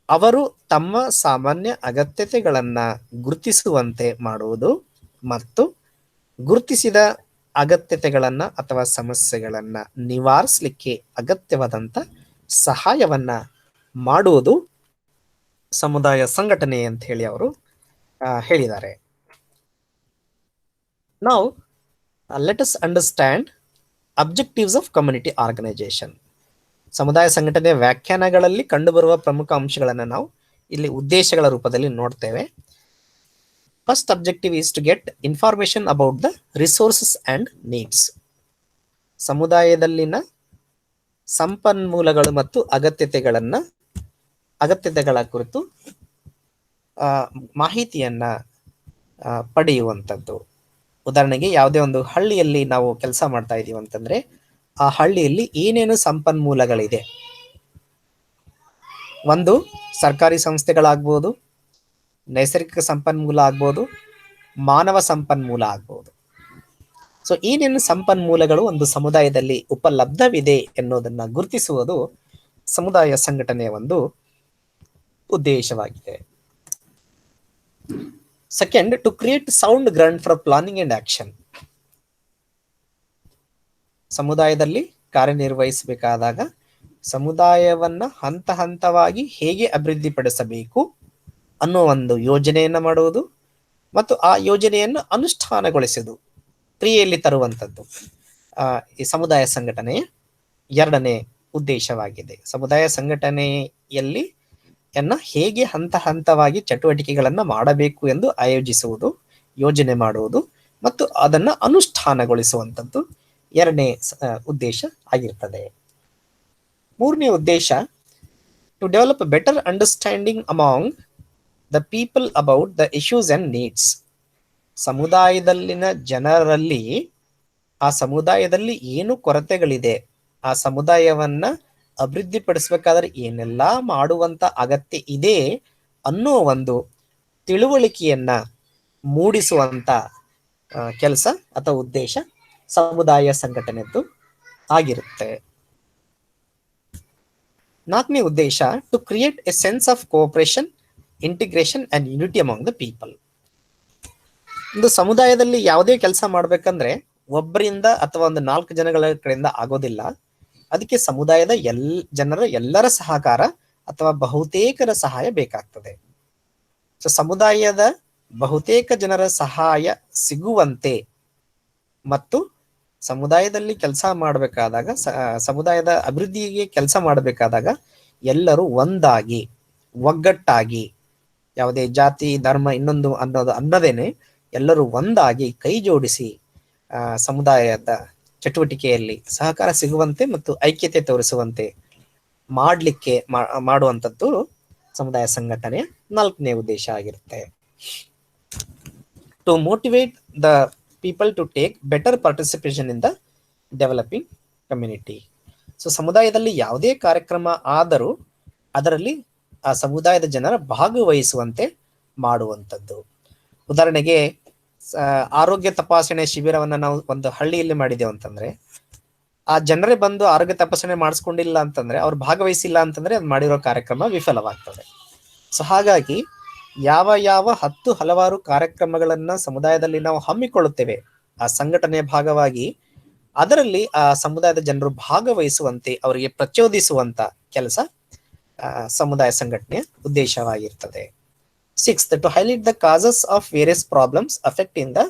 ಅವರು ತಮ್ಮ ಸಾಮಾನ್ಯ ಅಗತ್ಯತೆಗಳನ್ನ ಗುರುತಿಸುವಂತೆ ಮಾಡುವುದು ಮತ್ತು ಗುರುತಿಸಿದ ಅಗತ್ಯತೆಗಳನ್ನ ಅಥವಾ ಸಮಸ್ಯೆಗಳನ್ನ ನಿವಾರಿಸಲಿಕ್ಕೆ ಅಗತ್ಯವಾದಂತ ಸಹಾಯವನ್ನ ಮಾಡುವುದು ಸಮುದಾಯ ಸಂಘಟನೆ ಅಂತ ಹೇಳಿ ಅವರು ಹೇಳಿದ್ದಾರೆ. ನಾವು let us understand objectives of community organisation. ಸಮುದಾಯ ಸಂಘಟನೆಯ ವ್ಯಾಖ್ಯಾನಗಳಲ್ಲಿ ಕಂಡುಬರುವ ಪ್ರಮುಖ ಅಂಶಗಳನ್ನು ನಾವು ಇಲ್ಲಿ ಉದ್ದೇಶಗಳ ರೂಪದಲ್ಲಿ ನೋಡ್ತೇವೆ. First objective is to get information about the resources and needs. ಸಮುದಾಯದಲ್ಲಿನ ಸಂಪನ್ಮೂಲಗಳು ಮತ್ತು ಅಗತ್ಯತೆಗಳ ಕುರಿತು ಮಾಹಿತಿಯನ್ನ ಪಡೆಯುವಂಥದ್ದು. ಉದಾಹರಣೆಗೆ ಯಾವುದೇ ಒಂದು ಹಳ್ಳಿಯಲ್ಲಿ ನಾವು ಕೆಲಸ ಮಾಡ್ತಾ ಇದೀವಿ ಅಂತಂದ್ರೆ ಆ ಹಳ್ಳಿಯಲ್ಲಿ ಏನೇನು ಸಂಪನ್ಮೂಲಗಳಿದೆ, ಒಂದು ಸರ್ಕಾರಿ ಸಂಸ್ಥೆಗಳಾಗ್ಬೋದು, ನೈಸರ್ಗಿಕ ಸಂಪನ್ಮೂಲ ಆಗ್ಬೋದು, ಮಾನವ ಸಂಪನ್ಮೂಲ ಆಗ್ಬೋದು. ಸೊ ಏನೇನು ಸಂಪನ್ಮೂಲಗಳು ಒಂದು ಸಮುದಾಯದಲ್ಲಿ ಉಪಲಬ್ಧವಿದೆ ಎನ್ನುವುದನ್ನ ಗುರುತಿಸುವುದು ಸಮುದಾಯ ಸಂಘಟನೆಯ ಒಂದು ಉದ್ದೇಶವಾಗಿದೆ. Second, to create sound ground for planning and action. ಸಮುದಾಯದಲ್ಲಿ ಕಾರ್ಯನಿರ್ವಹಿಸಬೇಕಾದಾಗ ಸಮುದಾಯವನ್ನ ಹಂತ ಹಂತವಾಗಿ ಹೇಗೆ ಅಭಿವೃದ್ಧಿಪಡಿಸಬೇಕು ಅನ್ನೋ ಒಂದು ಯೋಜನೆಯನ್ನ ಮಾಡುವುದು ಮತ್ತು ಆ ಯೋಜನೆಯನ್ನು ಅನುಷ್ಠಾನಗೊಳಿಸುವುದು, ಕ್ರಿಯೆಯಲ್ಲಿ ತರುವಂಥದ್ದು ಈ ಸಮುದಾಯ ಸಂಘಟನೆಯ ಎರಡನೇ ಉದ್ದೇಶವಾಗಿದೆ. ಸಮುದಾಯ ಸಂಘಟನೆಯಲ್ಲಿ ಹೇಗೆ ಹಂತ ಹಂತವಾಗಿ ಚಟುವಟಿಕೆಗಳನ್ನು ಮಾಡಬೇಕು ಎಂದು ಆಯೋಜಿಸುವುದು, ಯೋಜನೆ ಮಾಡುವುದು ಮತ್ತು ಅದನ್ನು ಅನುಷ್ಠಾನಗೊಳಿಸುವಂಥದ್ದು ಎರಡನೇ ಉದ್ದೇಶ ಆಗಿರ್ತದೆ. ಮೂರನೇ ಉದ್ದೇಶ, to develop better understanding among the people about the issues and needs. ಸಮುದಾಯದಲ್ಲಿನ ಜನರಲ್ಲಿ ಆ ಸಮುದಾಯದಲ್ಲಿ ಏನು ಕೊರತೆಗಳಿದೆ, ಆ ಸಮುದಾಯವನ್ನ ಅಭಿವೃದ್ಧಿಪಡಿಸಬೇಕಾದ್ರೆ ಏನೆಲ್ಲ ಮಾಡುವಂತ ಅಗತ್ಯ ಇದೆ ಅನ್ನೋ ಒಂದು ತಿಳುವಳಿಕೆಯನ್ನ ಮೂಡಿಸುವಂತ ಕೆಲಸ ಅಥವಾ ಉದ್ದೇಶ ಸಮುದಾಯ ಸಂಘಟನೆದ್ದು ಆಗಿರುತ್ತೆ. ನಾಲ್ಕನೇ ಉದ್ದೇಶ, to create a sense of cooperation, integration and unity among the people. ಒಂದು ಸಮುದಾಯದಲ್ಲಿ ಯಾವುದೇ ಕೆಲಸ ಮಾಡ್ಬೇಕಂದ್ರೆ ಒಬ್ಬರಿಂದ ಅಥವಾ ಒಂದು 4 ಜನಗಳ ಕಡೆಯಿಂದ ಆಗೋದಿಲ್ಲ. ಅದಕ್ಕೆ ಸಮುದಾಯದ ಜನರ ಎಲ್ಲರ ಸಹಕಾರ ಅಥವಾ ಬಹುತೇಕರ ಸಹಾಯ ಬೇಕಾಗ್ತದೆ. ಸೊ ಸಮುದಾಯದ ಬಹುತೇಕ ಜನರ ಸಹಾಯ ಸಿಗುವಂತೆ ಮತ್ತು ಸಮುದಾಯದಲ್ಲಿ ಕೆಲಸ ಮಾಡಬೇಕಾದಾಗ, ಸಮುದಾಯದ ಅಭಿವೃದ್ಧಿಗೆ ಕೆಲಸ ಮಾಡಬೇಕಾದಾಗ ಎಲ್ಲರೂ ಒಂದಾಗಿ ಒಗ್ಗಟ್ಟಾಗಿ, ಯಾವುದೇ ಜಾತಿ ಧರ್ಮ ಇನ್ನೊಂದು ಅನ್ನೋದೇನೆ ಎಲ್ಲರೂ ಒಂದಾಗಿ ಕೈ ಜೋಡಿಸಿ ಸಮುದಾಯದ ಚಟುವಟಿಕೆಯಲ್ಲಿ ಸಹಕಾರ ಸಿಗುವಂತೆ ಮತ್ತು ಐಕ್ಯತೆ ತೋರಿಸುವಂತೆ ಮಾಡುವಂಥದ್ದು ಸಮುದಾಯ ಸಂಘಟನೆಯ 4ನೇ ಉದ್ದೇಶ ಆಗಿರುತ್ತೆ. To motivate the people to take better participation in the developing community. So ಸಮುದಾಯದಲ್ಲಿ ಯಾವುದೇ ಕಾರ್ಯಕ್ರಮ ಆದರೂ ಅದರಲ್ಲಿ ಆ ಸಮುದಾಯದ ಜನರ ಭಾಗವಹಿಸುವಂತೆ ಮಾಡುವಂಥದ್ದು. ಉದಾಹರಣೆಗೆ ಆರೋಗ್ಯ ತಪಾಸಣೆ ಶಿಬಿರವನ್ನ ನಾವು ಒಂದು ಹಳ್ಳಿಯಲ್ಲಿ ಮಾಡಿದ್ದೇವೆ ಅಂತಂದ್ರೆ, ಆ ಜನರೇ ಬಂದು ಆರೋಗ್ಯ ತಪಾಸಣೆ ಮಾಡಿಸ್ಕೊಂಡಿಲ್ಲ ಅಂತಂದ್ರೆ, ಅವ್ರು ಭಾಗವಹಿಸಿಲ್ಲ ಅಂತಂದ್ರೆ ಅದು ಮಾಡಿರೋ ಕಾರ್ಯಕ್ರಮ ವಿಫಲವಾಗ್ತದೆ. ಸೊ ಹಾಗಾಗಿ ಯಾವ ಹಲವಾರು ಕಾರ್ಯಕ್ರಮಗಳನ್ನ ಸಮುದಾಯದಲ್ಲಿ ನಾವು ಹಮ್ಮಿಕೊಳ್ಳುತ್ತೇವೆ ಆ ಸಂಘಟನೆಯ ಭಾಗವಾಗಿ, ಅದರಲ್ಲಿ ಆ ಸಮುದಾಯದ ಜನರು ಭಾಗವಹಿಸುವಂತೆ ಅವರಿಗೆ ಪ್ರಚೋದಿಸುವಂತ ಕೆಲಸ ಸಮುದಾಯ ಸಂಘಟನೆಯ ಉದ್ದೇಶವಾಗಿರ್ತದೆ. 6th, to highlight the causes of various problems affecting the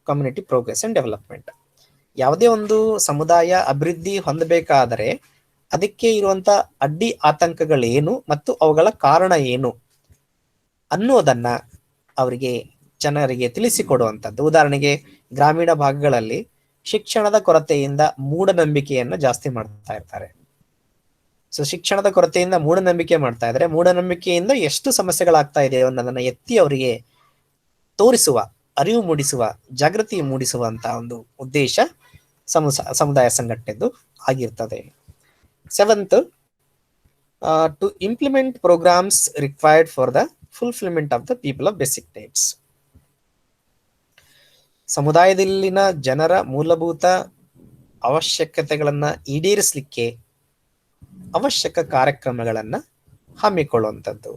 community progress and development. ಯಾವುದೇ ಒಂದು ಸಮುದಾಯ ಅಭಿವೃದ್ಧಿ ಹೊಂದಬೇಕಾದರೆ ಅದಕ್ಕೆ ಇರುವಂತ ಅಡ್ಡಿ ಆತಂಕಗಳೇನು ಮತ್ತು ಅವುಗಳ ಕಾರಣ ಏನು ಅನ್ನೋದನ್ನ ಅವರಿಗೆ ಜನರಿಗೆ ತಿಳಿಸಿಕೊಡುವಂಥದ್ದು. ಉದಾಹರಣೆಗೆ ಗ್ರಾಮೀಣ ಭಾಗಗಳಲ್ಲಿ ಶಿಕ್ಷಣದ ಕೊರತೆಯಿಂದ ಮೂಢನಂಬಿಕೆಯನ್ನ ಜಾಸ್ತಿ ಮಾಡ್ತಾ ಇರ್ತಾರೆ. ಸೊ ಶಿಕ್ಷಣದ ಕೊರತೆಯಿಂದ ಮೂಢನಂಬಿಕೆ ಮಾಡ್ತಾ ಇದ್ರೆ, ಮೂಢನಂಬಿಕೆಯಿಂದ ಎಷ್ಟು ಸಮಸ್ಯೆಗಳಾಗ್ತಾ ಇದೆ ಅನ್ನೋದನ್ನ ಎತ್ತಿ ಅವರಿಗೆ ತೋರಿಸುವ, ಅರಿವು ಮೂಡಿಸುವ, ಜಾಗೃತಿ ಮೂಡಿಸುವಂತ ಒಂದು ಉದ್ದೇಶ ಸಮುದಾಯ ಸಂಘಟನೆದ್ದು ಆಗಿರ್ತದೆ. 7th, to implement programmes required for the fulfilment of the people of basic needs. ಸಮುದಾಯದಲ್ಲಿನ ಜನರ ಮೂಲಭೂತ ಅವಶ್ಯಕತೆಗಳನ್ನ ಈಡೇರಿಸಲಿಕ್ಕೆ ಅವಶ್ಯಕ ಕಾರ್ಯಕ್ರಮಗಳನ್ನ ಹಮ್ಮಿಕೊಳ್ಳುವಂಥದ್ದು.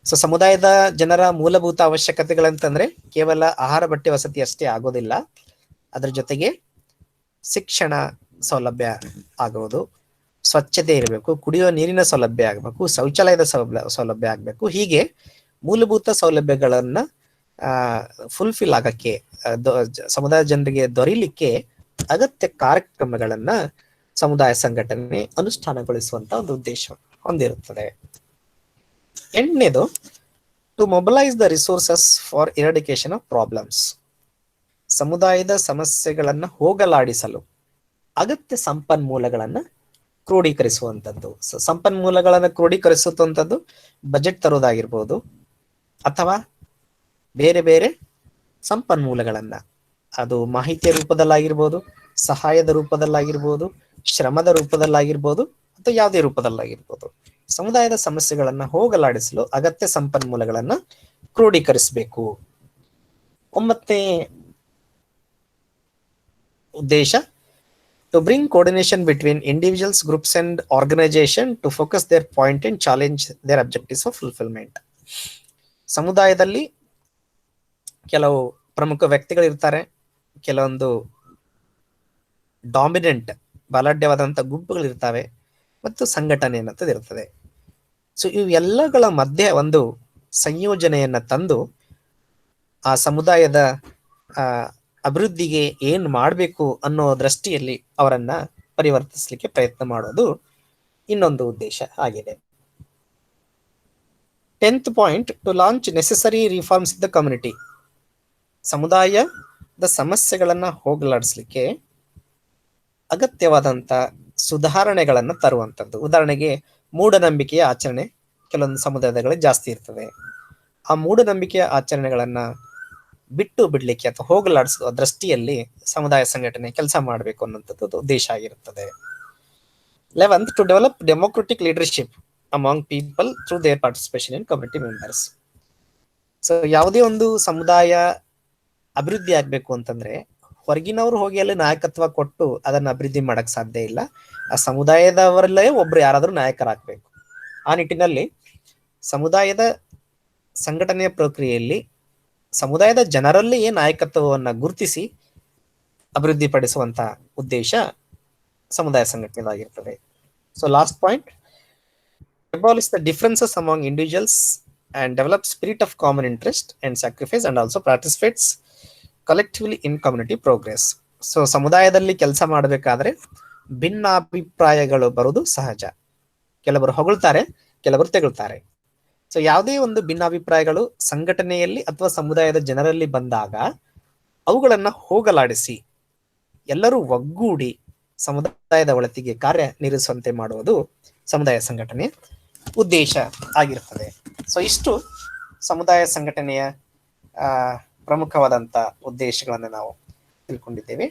ಸೊ ಸಮುದಾಯದ ಜನರ ಮೂಲಭೂತ ಅವಶ್ಯಕತೆಗಳಂತಂದ್ರೆ ಕೇವಲ ಆಹಾರ, ಬಟ್ಟೆ, ವಸತಿ ಅಷ್ಟೇ ಆಗೋದಿಲ್ಲ. ಅದ್ರ ಜೊತೆಗೆ ಶಿಕ್ಷಣ ಸೌಲಭ್ಯ ಆಗುವುದು, ಸ್ವಚ್ಛತೆ ಇರಬೇಕು, ಕುಡಿಯುವ ನೀರಿನ ಸೌಲಭ್ಯ ಆಗಬೇಕು, ಶೌಚಾಲಯದ ಸೌಲಭ್ಯ ಆಗಬೇಕು. ಹೀಗೆ ಮೂಲಭೂತ ಸೌಲಭ್ಯಗಳನ್ನ ಫುಲ್ಫಿಲ್ ಆಗಕ್ಕೆ, ಸಮುದಾಯ ಜನರಿಗೆ ದೊರೀಲಿಕ್ಕೆ ಅಗತ್ಯ ಕಾರ್ಯಕ್ರಮಗಳನ್ನ ಸಮುದಾಯ ಸಂಘಟನೆ ಅನುಷ್ಠಾನಗೊಳಿಸುವಂತ ಒಂದು ಉದ್ದೇಶ ಹೊಂದಿರುತ್ತದೆ. 8ನೇದು, to mobilise the resources for eradication of problems. ಸಮುದಾಯದ ಸಮಸ್ಯೆಗಳನ್ನ ಹೋಗಲಾಡಿಸಲು ಅಗತ್ಯ ಸಂಪನ್ಮೂಲಗಳನ್ನ ಕ್ರೋಢೀಕರಿಸುವಂಥದ್ದು. ಸಂಪನ್ಮೂಲಗಳನ್ನ ಕ್ರೋಢೀಕರಿಸುವಂಥದ್ದು ಬಜೆಟ್ ತರೋದಾಗಿರ್ಬೋದು, ಅಥವಾ ಬೇರೆ ಬೇರೆ ಸಂಪನ್ಮೂಲಗಳನ್ನ, ಅದು ಮಾಹಿತಿಯ ರೂಪದಲ್ಲಾಗಿರ್ಬೋದು, ಸಹಾಯದ ರೂಪದಲ್ಲಾಗಿರ್ಬೋದು, ಶ್ರಮದ ರೂಪದಲ್ಲಾಗಿರ್ಬೋದು, ಅಥವಾ ಯಾವುದೇ ರೂಪದಲ್ಲಾಗಿರ್ಬೋದು. ಸಮುದಾಯದ ಸಮಸ್ಯೆಗಳನ್ನ ಹೋಗಲಾಡಿಸಲು ಅಗತ್ಯ ಸಂಪನ್ಮೂಲಗಳನ್ನ ಕ್ರೋಢೀಕರಿಸಬೇಕು. 9ನೇ ಉದ್ದೇಶ, to bring coordination between individuals, groups and organisation to focus their point and challenge their objectives of fulfilment. ಸಮುದಾಯದಲ್ಲಿ ಕೆಲವು ಪ್ರಮುಖ ವ್ಯಕ್ತಿಗಳಿರ್ತಾರೆ, ಕೆಲವೊಂದು ಡಾಮಿನೆಂಟ್ ಬಲಾಢ್ಯವಾದಂಥ ಗುಂಪುಗಳಿರ್ತವೆ ಮತ್ತು ಸಂಘಟನೆ ಅನ್ನೋದು ಇರ್ತದೆ. ಸೊ ಇವೆಲ್ಲಗಳ ಮಧ್ಯೆ ಒಂದು ಸಂಯೋಜನೆಯನ್ನ ತಂದು ಆ ಸಮುದಾಯದ ಆ ಅಭಿವೃದ್ಧಿಗೆ ಏನ್ ಮಾಡಬೇಕು ಅನ್ನೋ ದೃಷ್ಟಿಯಲ್ಲಿ ಅವರನ್ನ ಪರಿವರ್ತಿಸಲಿಕ್ಕೆ ಪ್ರಯತ್ನ ಮಾಡೋದು ಇನ್ನೊಂದು ಉದ್ದೇಶ ಆಗಿದೆ. 10th point, to launch necessary reforms in the community. ಸಮುದಾಯದ ಸಮಸ್ಯೆಗಳನ್ನ ಹೋಗಲಾಡಿಸ್ಲಿಕ್ಕೆ ಅಗತ್ಯವಾದಂತ ಸುಧಾರಣೆಗಳನ್ನ ತರುವಂಥದ್ದು. ಉದಾಹರಣೆಗೆ ಮೂಢನಂಬಿಕೆಯ ಆಚರಣೆ ಕೆಲವೊಂದು ಸಮುದಾಯಗಳಲ್ಲಿ ಜಾಸ್ತಿ ಇರ್ತದೆ. ಆ ಮೂಢನಂಬಿಕೆಯ ಆಚರಣೆಗಳನ್ನ ಬಿಟ್ಟು ಬಿಡ್ಲಿಕ್ಕೆ ಅಥವಾ ಹೋಗಲಾಡಿಸುವ ದೃಷ್ಟಿಯಲ್ಲಿ ಸಮುದಾಯ ಸಂಘಟನೆ ಕೆಲಸ ಮಾಡಬೇಕು ಅನ್ನೋಂಥದ್ದು ಉದ್ದೇಶ ಆಗಿರುತ್ತದೆ. 11th, to develop democratic leadership among people through their participation in community members. So ಯಾವುದೇ ಒಂದು ಸಮುದಾಯ ಅಭಿವೃದ್ಧಿ ಆಗ್ಬೇಕು ಅಂತಂದ್ರೆ ಹೊರಗಿನವರು ಹೋಗಿ ಅಲ್ಲಿ ನಾಯಕತ್ವ ಕೊಟ್ಟು ಅದನ್ನ ಅಭಿವೃದ್ಧಿ ಮಾಡಕ್ ಸಾಧ್ಯ ಇಲ್ಲ. ಆ ಸಮುದಾಯದವರಲ್ಲೇ ಒಬ್ರು ಯಾರಾದ್ರೂ ನಾಯಕರಾಗಬೇಕು. ಆ ನಿಟ್ಟಿನಲ್ಲಿ ಸಮುದಾಯದ ಸಂಘಟನೆಯ ಪ್ರಕ್ರಿಯೆಯಲ್ಲಿ ಸಮುದಾಯದ ಜನರಲ್ಲಿಯೇ ನಾಯಕತ್ವವನ್ನ ಗುರುತಿಸಿ ಅಭಿವೃದ್ಧಿ ಪಡಿಸುವಂತ ಉದ್ದೇಶ ಸಮುದಾಯ ಸಂಘಟನೆದಾಗಿರ್ತದೆ. So last point, abolish the differences among individuals and develop spirit of common interest and sacrifice and also participates collectively in community progress. So ಸಮುದಾಯದಲ್ಲಿ ಕೆಲಸ ಮಾಡಬೇಕಾದ್ರೆ ಭಿನ್ನಾಭಿಪ್ರಾಯಗಳು ಬರುವುದು ಸಹಜ. ಕೆಲವರು ಹೊಗಳ್ತಾರೆ, ಕೆಲವರು ತೆಗಳ್ತಾರೆ. ಸೊ ಯಾವುದೇ ಒಂದು ಭಿನ್ನಾಭಿಪ್ರಾಯಗಳು ಸಂಘಟನೆಯಲ್ಲಿ ಅಥವಾ ಸಮುದಾಯದ ಜನರಲ್ಲಿ ಬಂದಾಗ ಅವುಗಳನ್ನ ಹೋಗಲಾಡಿಸಿ ಎಲ್ಲರೂ ಒಗ್ಗೂಡಿ ಸಮುದಾಯದ ಒಳತಿಗೆ ಕಾರ್ಯನಿರ್ವಹಿಸುವಂತೆ ಮಾಡುವುದು ಸಮುದಾಯ ಸಂಘಟನೆಯ ಉದ್ದೇಶ ಆಗಿರುತ್ತದೆ. ಸೊ ಇಷ್ಟು ಸಮುದಾಯ ಸಂಘಟನೆಯ ಪ್ರಮುಖವಾದಂತ ಉದ್ದೇಶಗಳನ್ನು ನಾವು ತಿಳ್ಕೊಂಡಿದ್ದೇವೆ.